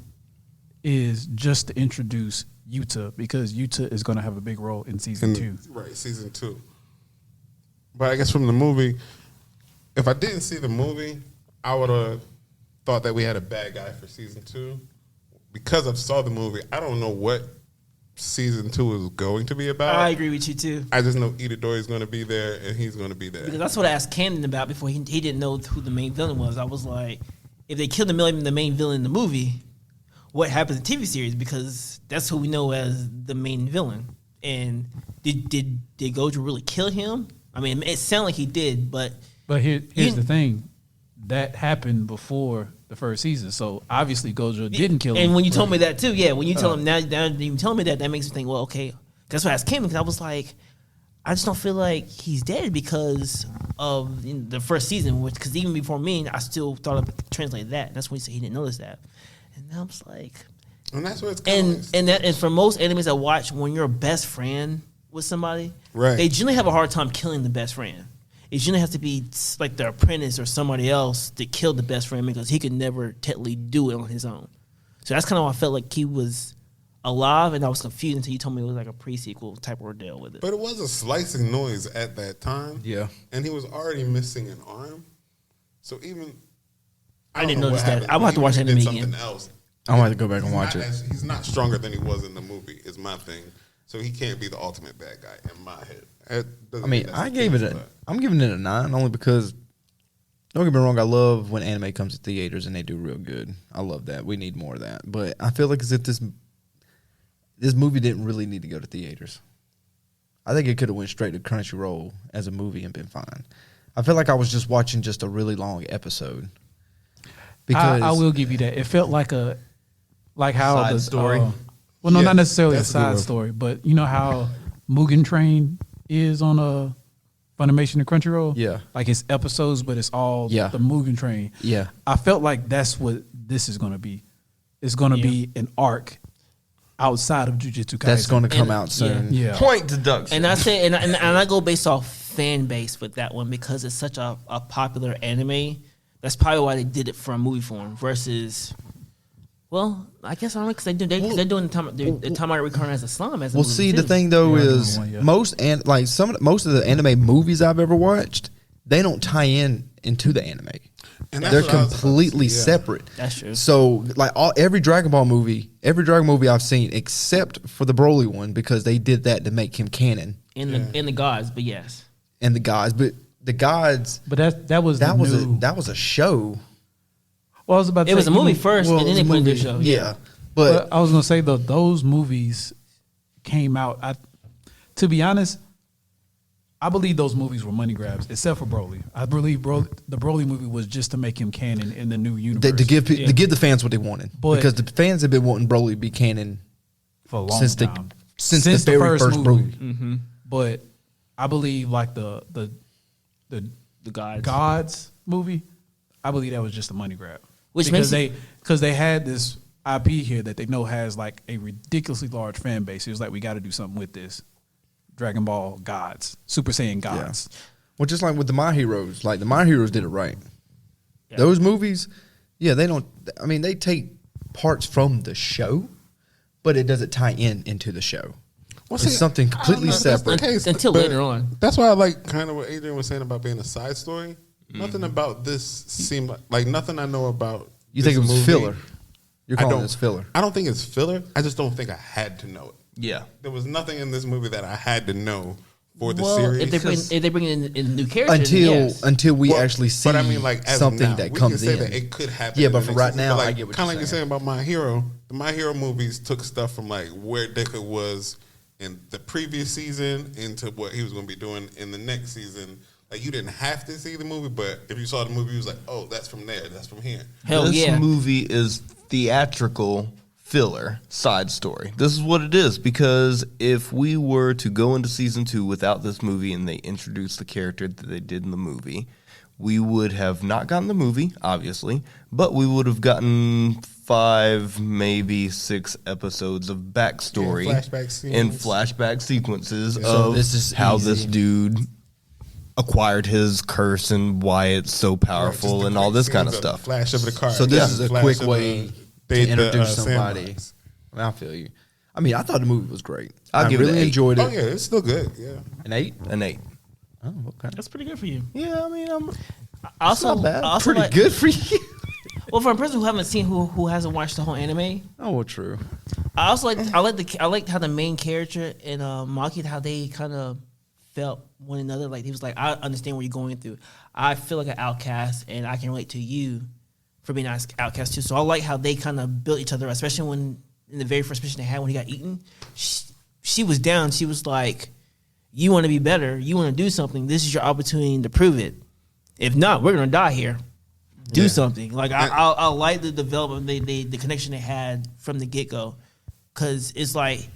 is just to introduce Yuta, because Yuta is going to have a big role in season 2. Right, season 2. But I guess from the movie, if I didn't see the movie, I would have thought that we had a bad guy for season 2. Because I saw the movie, I don't know what season 2 is going to be about. I agree with you too. I just know Itadori is going to be there and he's going to be there. Because that's what I asked Camden about before he didn't know who the main villain was. I was like, if they killed the main villain in the movie, what happens in the TV series? Because that's who we know as the main villain. And did Gojo really kill him? I mean, it sounded like he did, but But here's You- the thing. that happened before the first season. So obviously Gojo didn't kill him. And when you told me that too, when you tell him now you tell me that makes me think, well, okay. That's why I asked Kim, because I was like, I just don't feel like he's dead because of the first season. Because even before me, I still thought I would translate that. That's when he said he didn't notice that. And now I'm just like, And that's what it's and for most animes I watch, when you're a best friend with somebody, Right. they generally have a hard time killing the best friend. It generally has to be like the apprentice or somebody else that killed the best friend because he could never technically do it on his own. So that's kind of why I felt like he was alive, and I was confused until you told me it was like a pre-sequel type ordeal with it. But it was a slicing noise at that time. Yeah. And he was already missing an arm. So even I didn't don't know notice what that. happened. I will have to Even watch if he that did anime again. something else. I'm gonna have to go back and He's watch not it. he's not stronger than he was in the movie, is my thing. So he can't be the ultimate bad guy in my head. I mean, I'm giving it a 9 only because, don't get me wrong, I love when anime comes to theaters and they do real good. I love that. We need more of that. But I feel like as if this movie didn't really need to go to theaters. I think it could have went straight to Crunchyroll as a movie and been fine. I feel like I was just watching just a really long episode. Because I will give you that. It felt like how Side the story. Well, no, Yeah, not necessarily a that's a good side one. story, but you know how Mugen Train is on Funimation and Crunchyroll. Yeah. like it's episodes, but it's all Yeah. the Mugen Train. Yeah. I felt like that's what this is going to be. It's going to be an arc outside of Jujutsu Kaisen. that's going to come And- out soon. yeah. Point deduction. And I say, and I go based off fan base with that one because it's such a popular anime. That's probably why they did it for a movie form versus, well, I guess I don't know because they're doing the time I return as a slum as a Well, movie see, too. the thing though Yeah, I is know one, yeah. most of the anime movies I've ever watched, they don't tie in into the anime. And that's They're what I was about to completely say, yeah. separate. That's true. So, like every Dragon Ball movie I've seen, except for the Broly one, because they did that to make him canon in the gods, but yes, and the gods. But the gods, But that was that the was a show. Well, I was about to it say, was a movie first, Well, and it then they was a put it in the movie. show. Yeah, but I was gonna say though, those movies came out. To be honest, I believe those movies were money grabs, except for Broly. I believe the Broly movie was just to make him canon in the new universe to give the fans what they wanted, But- because the fans have been wanting Broly to be canon for a long since time. since the very first Broly. Mm-hmm. But I believe like the The gods. Gods movie, I believe that was just a money grab. Which because makes they had this IP here that they know has like a ridiculously large fan base. It was like, we got to do something with this. Dragon Ball Gods, Super Saiyan Gods. Well, just like with the My Heroes, like the My Heroes did it right. Yeah. Those movies, they don't. I mean, they take parts from the show, but it doesn't tie into the show. Well, It's see, something I don't completely know if that's the separate. case, Until but later on. That's why I like kind of what Adrian was saying about being a side story. Nothing about this seemed like nothing I know about. You think it this was movie, filler? You're I calling don't- this filler? I don't think it's filler. I just don't think I had to know it. yeah. There was nothing in this movie that I had to know for the well, series. if they bring in new characters, then yes. Until we Well, actually see but I mean, like, as of something now, that we comes can say in. that it could happen. Yeah, in but the for next right season. now, But, I get what kind you're of like you're saying about My Hero. The My Hero movies took stuff from like where Deku was in the previous season into what he was going to be doing in the next season. Like, you didn't have to see the movie, but if you saw the movie, you was like, oh, that's from there, that's from here. Hell this yeah. movie is theatrical filler side story. This is what it is, because if we were to go into season 2 without this movie and they introduced the character that they did in the movie, we would have not gotten the movie, obviously, but we would have gotten 5, maybe 6 episodes of backstory Yeah, flashback scenes. and flashback sequences So of this is how easy. this dude acquired his curse and why it's so powerful Just the and all quick this kind of scenes stuff. Flash of the car. So this is a Flash quick of way the to introduce somebody. samurais. I feel you. I mean, I thought the movie was great. I'll I give it really an 8. enjoyed it. Oh yeah, it's still good. Yeah. An 8? An 8. Oh, okay. That's pretty good for you. Yeah, I mean, I also, Not bad. I also Pretty like, good for you. Well, for a person who haven't seen who hasn't watched the whole anime, Oh, well, true. I also I liked how the main character and Maki, how they kind of felt one another. Like he was like, I understand what you're going through. I feel like an outcast, and I can relate to you for being an outcast too. So I like how they kind of built each other, especially when in the very first mission they had when he got eaten. She was down. She was like, "You want to be better. You want to do something. This is your opportunity to prove it. If not, we're gonna die here." do something. Like I like the development, the connection they had from the get go, because it's like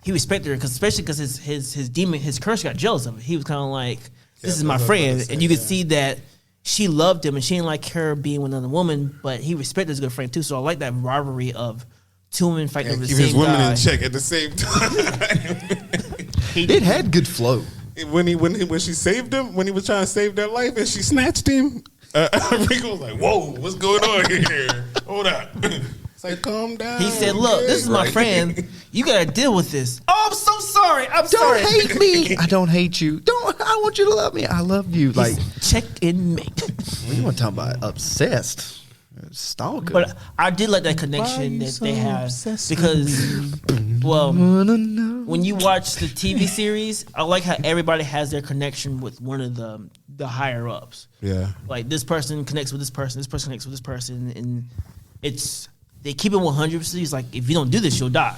he respected her, especially because his demon, his curse got jealous of it. He was kind of like, this is my friend, and you could see that she loved him, and she didn't like her being with another woman, but he respected his good friend too. So I like that rivalry of two women fighting over the keep same his women guy. in check at the same time. It had good flow. when she saved him, when he was trying to save their life, and she snatched him, Rico was like, "Whoa, what's going on here? Hold up." It's like, calm down. He said, "Look, this is my friend. You gotta deal with this." Oh, I'm so sorry. I'm Don't sorry. hate me. I don't hate you. I want you to love me. I love you. Like, Check in mate. you want to talk about obsessed? Stalker. But I did like that connection that they have, because, well, when you watch the TV series, I like how everybody has their connection with one of the higher ups. Yeah. Like this person connects with this person connects with this person, and they keep it 100%. It's like, if you don't do this, you'll die,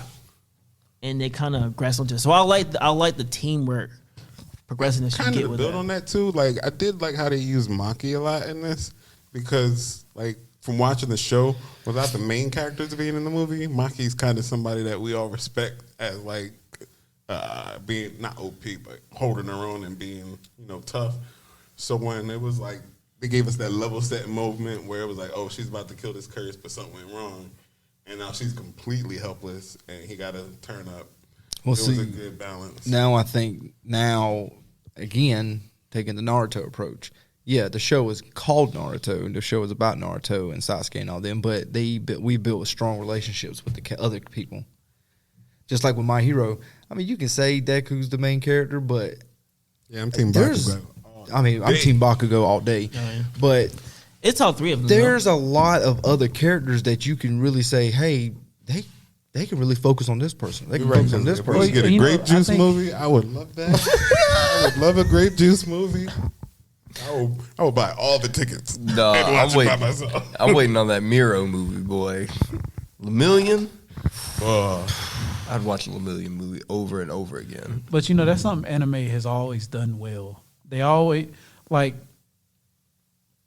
and they kind of grasp onto it. So I like the teamwork progressiveness you Kind get of to with build that. on that too. Like, I did like how they use Maki a lot in this, because like from watching the show, without the main characters being in the movie, Maki's kind of somebody that we all respect as like being not OP but holding her own and being, you know, tough. So when it was like they gave us that level set moment where it was like, oh, she's about to kill this curse, but something went wrong, and now she's completely helpless, and he got to turn up. Well, it was see, a good balance. now I think again, taking the Naruto approach. Yeah, the show is called Naruto, and the show is about Naruto and Sasuke and all them. But we built strong relationships with the other people. Just like with My Hero, I mean, you can say Deku's the main character, but Yeah, I'm Team there's, Bakugo. I mean, I'm Team Bakugo all day. yeah. But It's all three of them. there's a lot of other characters that you can really say, hey, they can really focus on this person. They can focus on this If we person. get a You know, grape I juice think- movie, I would love that. I would love a grape juice movie. I would buy all the tickets. No, and watch I'm it by waiting. myself. I'm waiting on that Miro movie, boy. Lemillion. I'd watch a Lemillion movie over and over again. But you know, that's something anime has always done well. They always, like,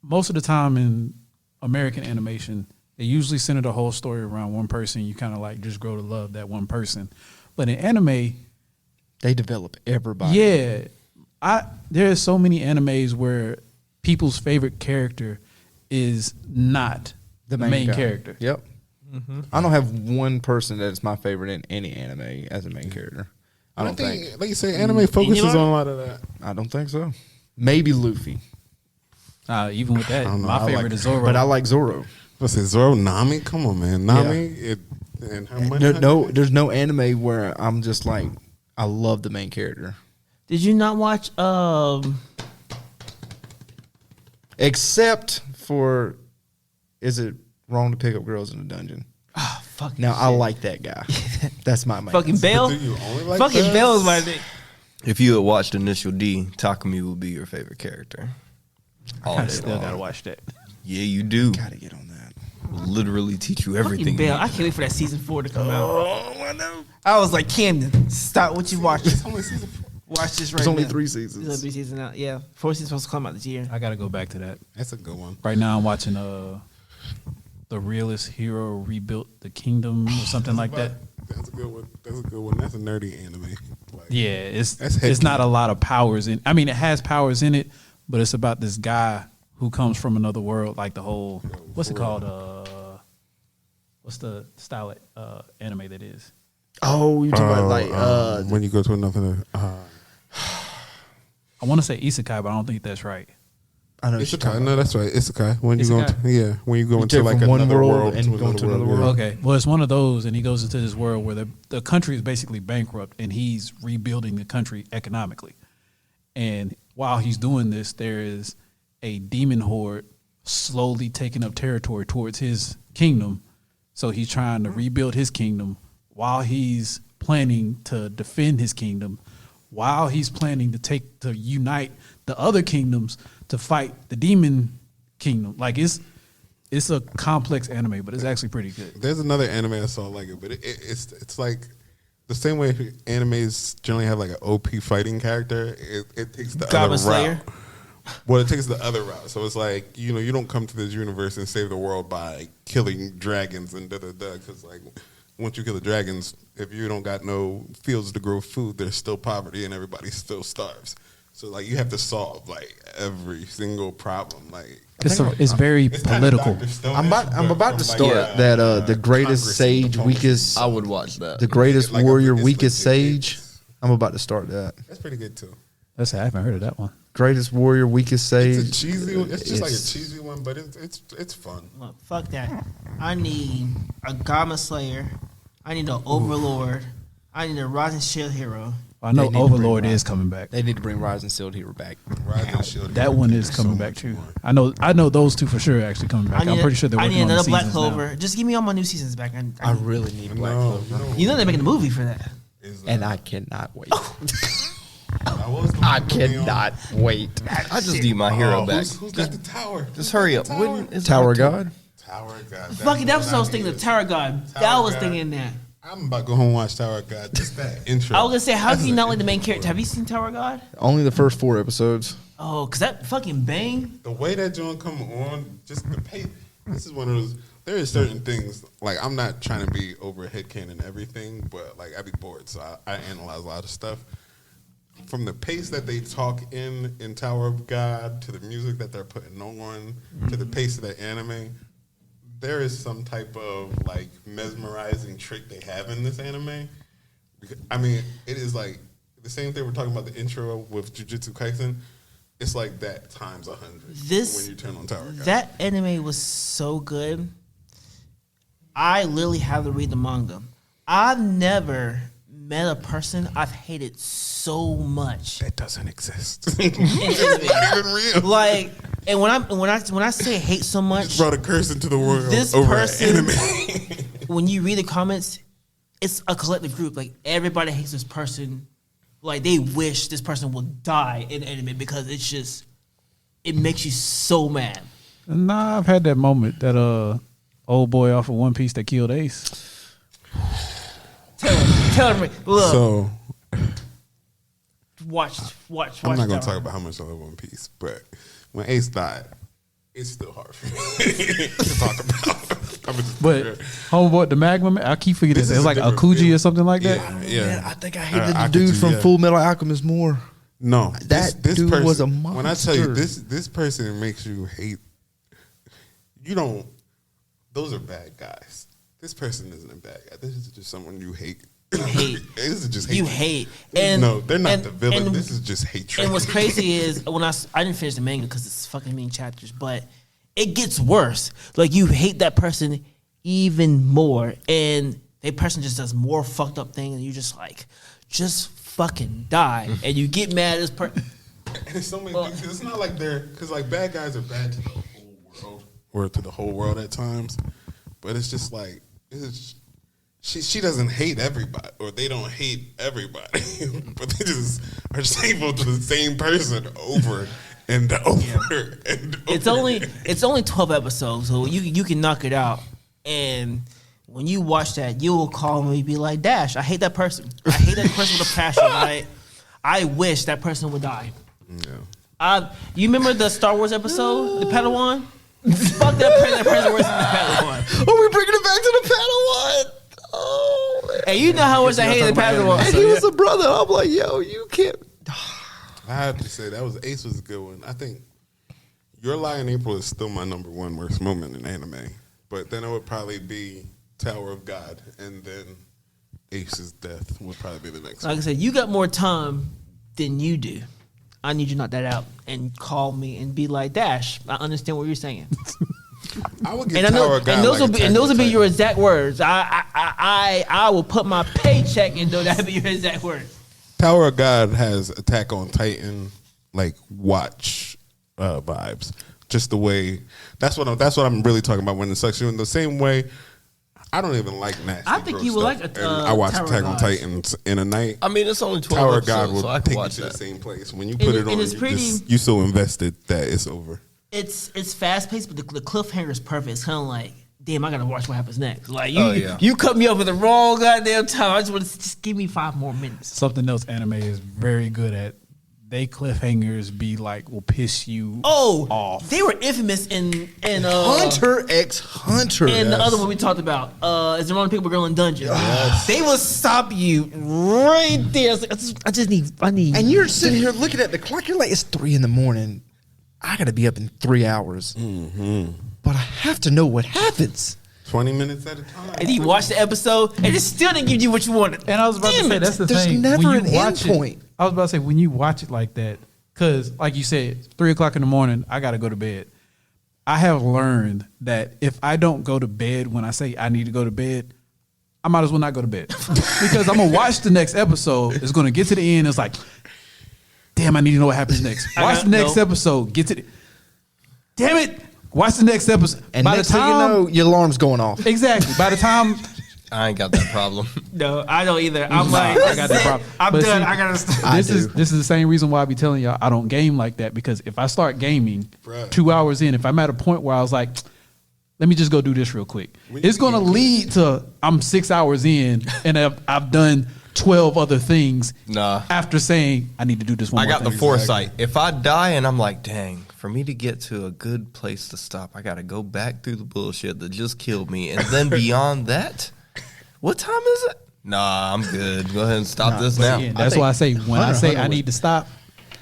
most of the time in American animation, they usually center the whole story around one person. You kind of like just grow to love that one person. But in anime, They develop everybody. yeah, there's so many animes where people's favorite character is not the main guy. character. Yep. I don't have one person that is my favorite in any anime as a main character. I don't think. like you say, anime focuses Anyone? on a lot of that. I don't think so. Maybe Luffy, Even with that, I don't know. my I favorite like- is Zoro. but I like Zoro. What's it, Zoro? Nami? Come on, man. Nami? And her money? There's no anime where I'm just like, I love the main character, Did you not watch? except for, is it wrong to pick up girls in a dungeon? Fucking Now I shit. like that guy. That's my man. fucking Bell. Do you only like Fucking that? Bell is my thing. If you had watched Initial D, Takumi would be your favorite character. All I day still long. gotta watch that. Yeah, you do. Gotta get on that. Will literally teach you Fucking everything. Bell. you I need. can't wait for that season 4 to come out. Oh, I know. I was like, Camden, stop what you watching. It's only season 4. Watch this right There's only now. 3 There's only seasons. 3 seasons out. Yeah, 4 seasons supposed to come out this year. I gotta go back to that. That's a good one. Right now, I'm watching the realist hero rebuilt the kingdom or something like that. That's a good one. That's a nerdy anime. Like, Yeah, it's That's heavy. not a lot of powers in. I mean, it has powers in it, but it's about this guy who comes from another world. Like the whole, what's it called? What's the style of anime that is? Oh, you talking about like when you go to another. I want to say isekai, but I don't think that's right. I know. what you're talking Isekai. No, that's right. Isekai. When you go, Isekai. when you go You into take like from one another world world and to go to another yeah. world. Okay, well, it's one of those, and he goes into this world where the country is basically bankrupt, and he's rebuilding the country economically. And while he's doing this, there is a demon horde slowly taking up territory towards his kingdom. So he's trying to rebuild his kingdom while he's planning to defend his kingdom, while he's planning to unite the other kingdoms to fight the demon kingdom. Like it's a complex anime, but it's actually pretty good. There's another anime I saw like it, but it's like the same way animes generally have like an OP fighting character. It takes the Goblin other Slayer? route Well, it takes the other route. So it's like, you don't come to this universe and save the world by killing dragons and da-da-da. Because, like, once you kill the dragons, if you don't got no fields to grow food, there's still poverty and everybody still starves. So, like, you have to solve, like, every single problem. Like, it's very it's kinda political. Dr. Stone-ish, I'm but about to from, start like, the greatest Congress sage, opponents. weakest, I would watch that. the greatest Like, warrior, it's weakest like- sage. I'm about to start that. That's pretty good, too. I haven't heard of that one. Greatest warrior, weakest sage. It's a cheesy one. It's just like a It's- cheesy one, but it's fun. Look, fuck that. I need a Gama Slayer. I need an Overlord. I need a Rising Shield Hero. I know They need to Overlord bring is coming back. They need to bring Rising Shield Hero back. Rising Shield That Hero one would is be coming so back much too. more. I know those two for sure are actually coming back. I'm pretty sure they're I working need on the another Black seasons Clover. now. Just give me all my new seasons back. I really need Black No, Clover. You know they're making a movie for that. And I cannot wait. I I cannot wait. I just need my hero back. Who's got the tower? Just hurry up. Tower, When is Tower October? God. Tower God. Fucking, that's what I was thinking. The Tower God. That was God. thinking that. I'm about to go home and watch Tower God. Just that intro. I was gonna say, how That's can you a- not like the main character? Have you seen Tower God? Only the first 4 episodes. Oh, cause that fucking bang. The way that joint come on, just the pace. This is one of those. There is certain things like I'm not trying to be over headcanon everything, but like I be bored, so I analyze a lot of stuff. From the pace that they talk in Tower of God to the music that they're putting on to the pace of the anime, there is some type of like mesmerizing trick they have in this anime. I mean, it is like the same thing we're talking about the intro with Jujutsu Kaisen. It's like that times 100 when you turn on Tower of God. That anime was so good. I literally have to read the manga. I've never met a person I've hated so much. That doesn't exist. in anime. Not even real. Like, and when I say hate so much, Just brought a curse into the world this over person, anime. when you read the comments, it's a collective group. Like everybody hates this person. Like they wish this person would die in anime because it makes you so mad. Nah, I've had that moment. That old boy off of One Piece that killed Ace. Tell me, look, So watch. I'm not gonna Tower. talk about how much I love One Piece, but when Ace died, it's still hard for me to talk about. I'm just But homeboy, the Magma Man, I keep forgetting. This It's is a like different Akuji feel. or something like that. yeah. Man, I think I hated the Akaji, dude from yeah. Full Metal Alchemist more. No, That dude person, was a When I tell you monster. this person makes you hate. You don't. Those are bad guys. This person isn't a bad guy. This is just someone you hate. You hate. This is just hate. You hate. And no, they're not and- the villain. and- This is just hatred. And what's crazy is when I didn't finish the manga because it's fucking many chapters, but it gets worse. Like you hate that person even more, and that person just does more fucked up things, and you just like, just fucking die, and you get mad at this person. And it's so many things. It's not like they're because like bad guys are bad to the whole world or to the whole world at times, but it's just like it's she doesn't hate everybody or they don't hate everybody, but they just are just hateful to the same person over and over and over. It's only 12 episodes, so you can knock it out. And when you watch that, you will call me and be like, Dash, I hate that person. I hate that person with a passion. Right? I wish that person would die. Yeah. You remember the Star Wars episode, the Padawan? Fuck that person worse than the Padawan. Oh, we're bringing it back to the Padawan. Oh, man. Hey, you know how much I hated the Padawan. And he was a brother. I'm like, yo, you can't. I have to say that was Ace was a good one. I think Your Lie in April is still my number one worst moment in anime, but then it would probably be Tower of God, and then Ace's death would probably be the next Like I one. said, you got more time than you do. I need you to knock that out and call me and be like, Dash, I understand what you're saying. I would give And I know, Tower of God and those like will be, Attack and those on will be your Titan. exact words. I will put my paycheck into that be your exact words. Tower of God has Attack on Titan like watch vibes. Just the way that's what I'm really talking about when it sucks you in the same way. I don't even like nasty. I think gross you would stuff, like and I watch Tower of Attack on Gods. Titans in a night. I mean, it's only 12 Tower of God episodes, will so I can take you watch to that. the same place. When you put it on, it's pretty- you so invested that it's over. It's fast paced, but the cliffhanger is perfect. It's kind of like, damn, I gotta watch what happens next. Like you, Oh, yeah. you cut me up at the wrong goddamn time. I just want to just give me 5 more minutes. Something else anime is very good at they cliffhangers be like will piss you off. They were infamous in Hunter x Hunter. and the other one we talked about is the Wrong People Girl in Dungeon. They will stop you right there. It's like, I need. And you're sitting here looking at the clock. You're like, it's 3 a.m. I got to be up in 3 hours. But I have to know what happens. 20 minutes at a time. And you watch the episode, and it still didn't give you what you wanted. And I was about to say that's the There's thing. never when you an watch end point. I was about to say when you watch it like that, because like you said, 3 o'clock in the morning, I got to go to bed. I have learned that if I don't go to bed when I say I need to go to bed, I might as well not go to bed because I'm gonna watch the next episode. It's gonna get to the end. It's like, damn, I need to know what happens next. Watch the next episode. Get to the. Damn it! Watch the next episode. And by next the time, thing you know, your alarm's going off. exactly. By the time. I ain't got that problem. No, I don't either. I'm like, I got that problem. I'm But done. see, I gotta stop. This is the same reason why I be telling y'all I don't game like that, because if I start gaming Bruh. 2 hours in, if I'm at a point where I was like, let me just go do this real quick, it's gonna lead to I'm 6 hours in and I've done 12 other things. Nah. After saying I need to do this one. I more got the thing. foresight. If I die and I'm like, dang, for me to get to a good place to stop, I got to go back through the bullshit that just killed me. And then beyond that, what time is it? Nah, I'm good. Go ahead and stop this now. Again, that's why I say when I say I need to stop,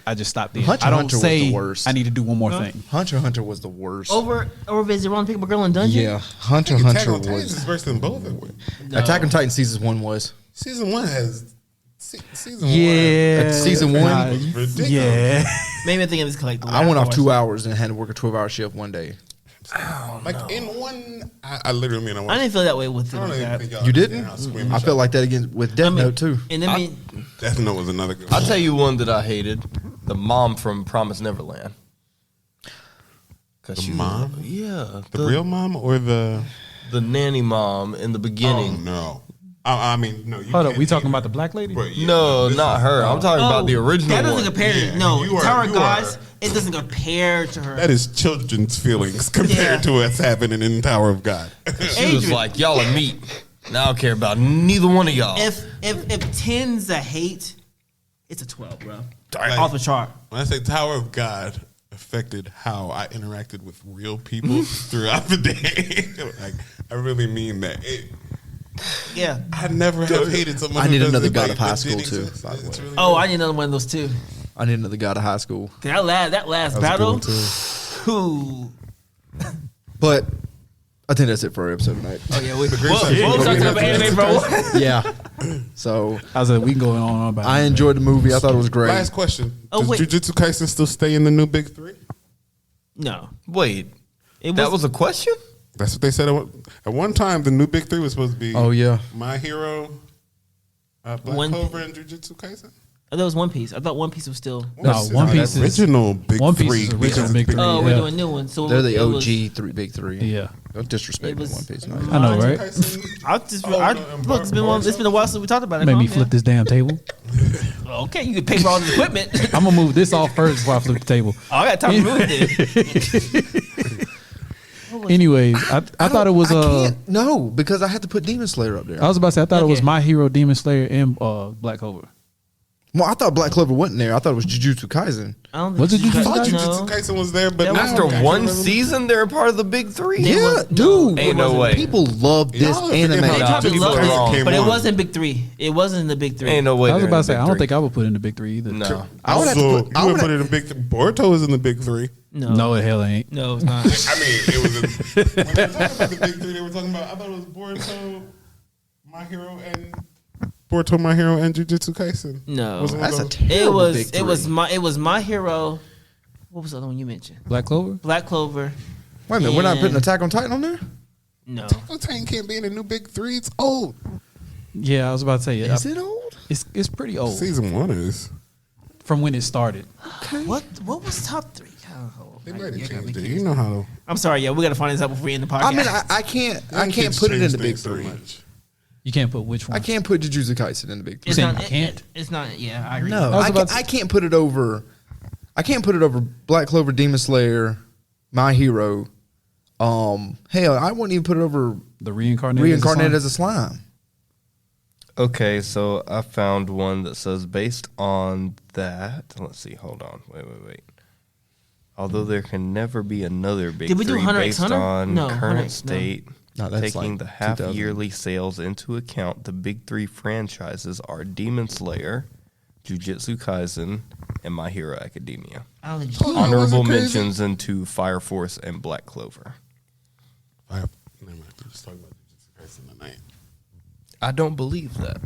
I just stop there. Hunter I don't Hunter was say the worst. I need to do one more thing. Hunter x Hunter was the worst. Over is the Wrong People Girl in Dungeon. Yeah, Hunter x Attack Hunter on Titan is was. worse than both of them. Attack on Titan season 1 was. Season 1 has. Season Yeah, 1. Season 1? Was ridiculous. Yeah. Maybe I think it was collectible. I went off 2 hours and had to work a 12-hour shift one day. Like in one, I literally mean I I watched. didn't feel that way with it. I don't Like even that. think y'all You didn't? understand how screaming I felt like that again with Death Note too. And then me, Death Note was another good I'll one. tell you one that I hated. The mom from Promised Neverland. The mom? Yeah. The real mom or the? The nanny mom in the Oh beginning. no! I mean no. You Hold up, can't we take talking it. about the black lady? But yeah, No, this not is- her. I'm talking about the original that doesn't one. compare. Yeah, No, you are- Tower you Gods. are- It doesn't compare to her. That is children's feelings compared Yeah. to what's happening in Tower of God. She was like, y'all are meat. Now I don't care about neither one of y'all. If 10's a hate, it's a 12, bro. Like, Off the chart. when I say Tower of God affected how I interacted with real people throughout the day, like I really mean that. Yeah. I never have hated someone. I who need does another it, God like, of High that School, didn't too, exist. by the It's way. really Oh, good. I need another one of those too. I need another God of High School. 'Cause that last That was a good battle. one, too. Ooh. But I think that's it for our episode tonight. Oh yeah, we side. we'll talk about anime, bro. Yeah. So I was like, we can go on about. I it. enjoyed the movie. I thought it was great. Last question: Oh, Does wait. Jujutsu Kaisen still stay in the new big three? No, Wait, it that was a question? That's what they said at one time. The new big three was supposed to be. Oh, yeah. My Hero, Black One- Clover, and Jujutsu Kaisen. I thought it was One Piece. I thought One Piece was still. No, One Piece is original big One Piece three. is original big three. Oh, Yeah. we're doing new ones. So They're the it was- OG big three. Yeah, Don't disrespect It was- One Piece. I know, right? I just, Oh, I, no, and look, it's been a while since we talked about it. made me Calm flip this damn table. down. Okay, you can pay for all the equipment. I'm gonna move this off first before I flip the table. Oh, I got time to move it. Anyways, I thought it was I can't, no, because I had to put Demon Slayer up there. I was about to say I thought it was Okay. My Hero, Demon Slayer, and Black Clover. Well, I thought Black Clover wasn't there. I thought it was Jujutsu Kaisen. I don't Was it think Jujutsu I thought Kaisen? Jujutsu Kaisen was there, but That now was- After I one can't remember. season, they're part of the big three? Yeah, dude. Ain't no way. People love this Y'all forget anime. how They Nah, probably people loved are wrong. it, but it Came on. wasn't Big Three. It wasn't in the Big Three. Ain't no way. I was they're about in to say the I big don't three. think I would put it in the big three either. No. I would have to Also, put- you I would would put it in big. Boruto is in the big three. No, it hell ain't. No, it's not. I mean, it was. When they were talking about the big three, they were talking about. I thought it was Boruto, My Hero, and Jujutsu Kaisen. No. Was it one of That's a those? terrible big It was three. My Hero. What was the other one you mentioned? Black Clover. Black Clover. Wait a minute, we're not putting And- Attack on Titan on there? No. Titan can't be in the new big three. It's old. Yeah, I was about to say Is it old? It's pretty old Season 1 is. from when it started. What was top three? Oh, They right, might you have got me changed it. confused. You know how. I'm sorry, yeah, we gotta find this out before we end the podcast. I mean, I can't put it in the big three. You can't put which one? I can't put Jujutsu Kaisen in the big three. it's saying not. you can't? It's not. Yeah, I agree. No, I was I about to- can't put it over. I can't put it over Black Clover, Demon Slayer, My Hero. Hell, I wouldn't even put it over The reincarnated. Reincarnated as a Slime. Okay, so I found one that says based on that. Let's see. Hold on. Wait. Although there can never be another big Did we do three Hunter x based Hunter? on No, Hunter current x- no. state, No, that's taking like the half 2000. yearly sales into account, the big three franchises are Demon Slayer, Jujutsu Kaisen, and My Hero Academia. I don't think Honorable wasn't crazy? mentions into Fire Force and Black Clover. Never mind. We're just talking about Jujutsu Kaisen tonight. I don't believe that.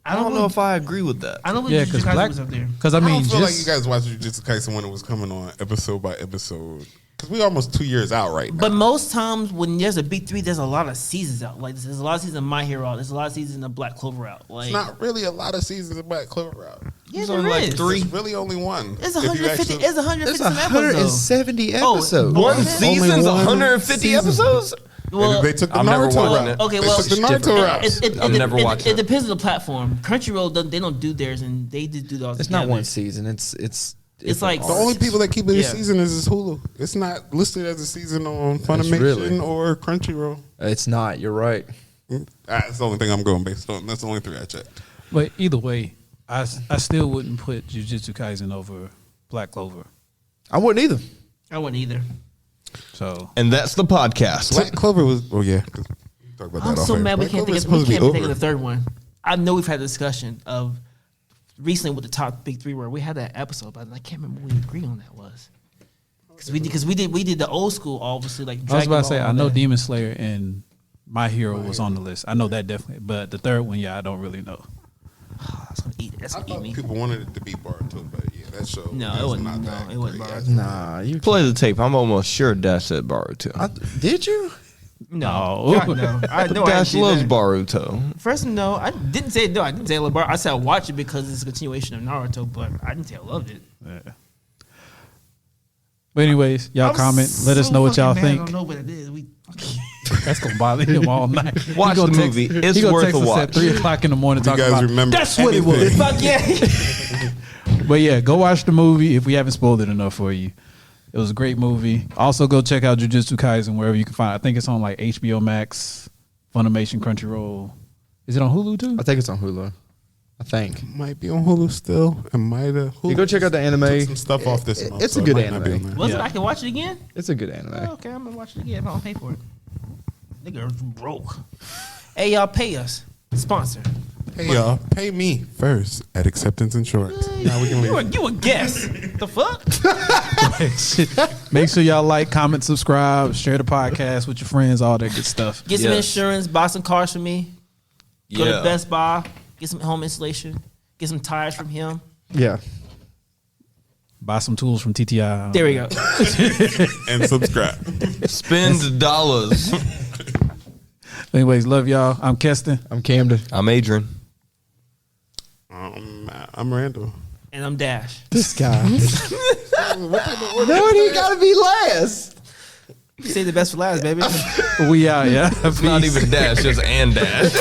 I don't know if I agree with that. I don't Yeah, believe because Jujutsu Kaisen Black. was up there. Because I I mean, don't feel like you just guys watched Jujutsu Kaisen when it was coming on episode by episode. Because we almost 2 years out right now. But most times when there's a big three, there's a lot of seasons out. Like there's a lot of seasons of My Hero out. There's a lot of seasons of Black Clover out. Like it's not really a lot of seasons of Black Clover out. yeah, There's there only like is. 3. It's really only one. It's If you 150. actually- It's 150 There's some episodes. 170 Oh, episodes. one One season? season's one 150 season. episodes? Well, they took the I'm never Naruto watching route. it. Okay, They well, took the it's Naruto different. route. I'm never watching It depends on the platform. Crunchyroll, they don't do theirs, and they just do those. It's not one season. It's like- The only people that keep it a Yeah. season is Hulu. It's not listed as a season on Funimation really- or Crunchyroll. It's not. You're right. That's the only thing I'm going based on. That's the only 3 I checked. but either way, I still wouldn't put Jujutsu Kaisen over Black Clover. I wouldn't either. I wouldn't either. So And that's the podcast. Black Clover was. Oh yeah, 'cause we talk about I'm that so off air. mad we Black can't Clover think is of we supposed to be can't think of over. the third one. I know we've had a discussion of recently with the top big three where we had that episode, but I can't remember what we agreed on that was. Because we did the old school obviously like. I was about to say Dragon Ball I and know all that. Demon Slayer and My Hero was on the list. I know that definitely, but the third one, yeah, I don't really know. That's gonna eat. That's I gonna eat thought me. people wanted it to be Baruto, but yeah, that show. No, was it wasn't. Not No, that it wasn't great. Baruto. Nah, you Play the tape. I'm almost sure Dash said Baruto. did you? No, No. God, no. I know. Dash I didn't loves do that. Baruto. First, no, I didn't say no. I didn't say I love Baruto. I said I watch it because it's a continuation of Naruto, but I didn't say I loved it. Yeah. But anyways, y'all I'm comment. Let us so know what y'all fucking mad I think. don't know what it is. We That's gonna bother him all night. Watch He gonna the text- movie. It's he gonna worth text a us watch. at 3:00 in the morning. You Talking guys about remember? that's what it was. anything. fuck yeah. But yeah, go watch the movie if we haven't spoiled it enough for you. It was a great movie. Also, go check out Jujutsu Kaisen wherever you can find it. I think it's on like HBO Max, Funimation, Crunchyroll. Is it on Hulu too? I think it's on Hulu. I think. Might be on Hulu still. It might have. You go check out the anime. Took some stuff off this month. It's a so it good might not be anime. on there. Was it? Yeah. I can watch it again. It's a good anime. Oh, okay, I'm gonna watch it again. I don't pay for it. Nigga broke. Hey, y'all, pay us. Sponsor. Hey y'all, pay me first at Acceptance Insurance. Now we can leave. You a guest? The fuck? Make sure y'all like, comment, subscribe, share the podcast with your friends, all that good stuff. Get some Yes. insurance. Buy some cars for me. Go Yeah. to Best Buy. Get some home installation. Get some tires from him. Yeah. Buy some tools from TTI. There we go. And subscribe. Spend dollars. Anyways, love y'all. I'm Keston. I'm Camden. I'm Adrian. I'm Randall. And I'm Dash. This guy. No, he gotta be last. You say the best for last, baby. We out, yeah. It's not even Dash, just and Dash.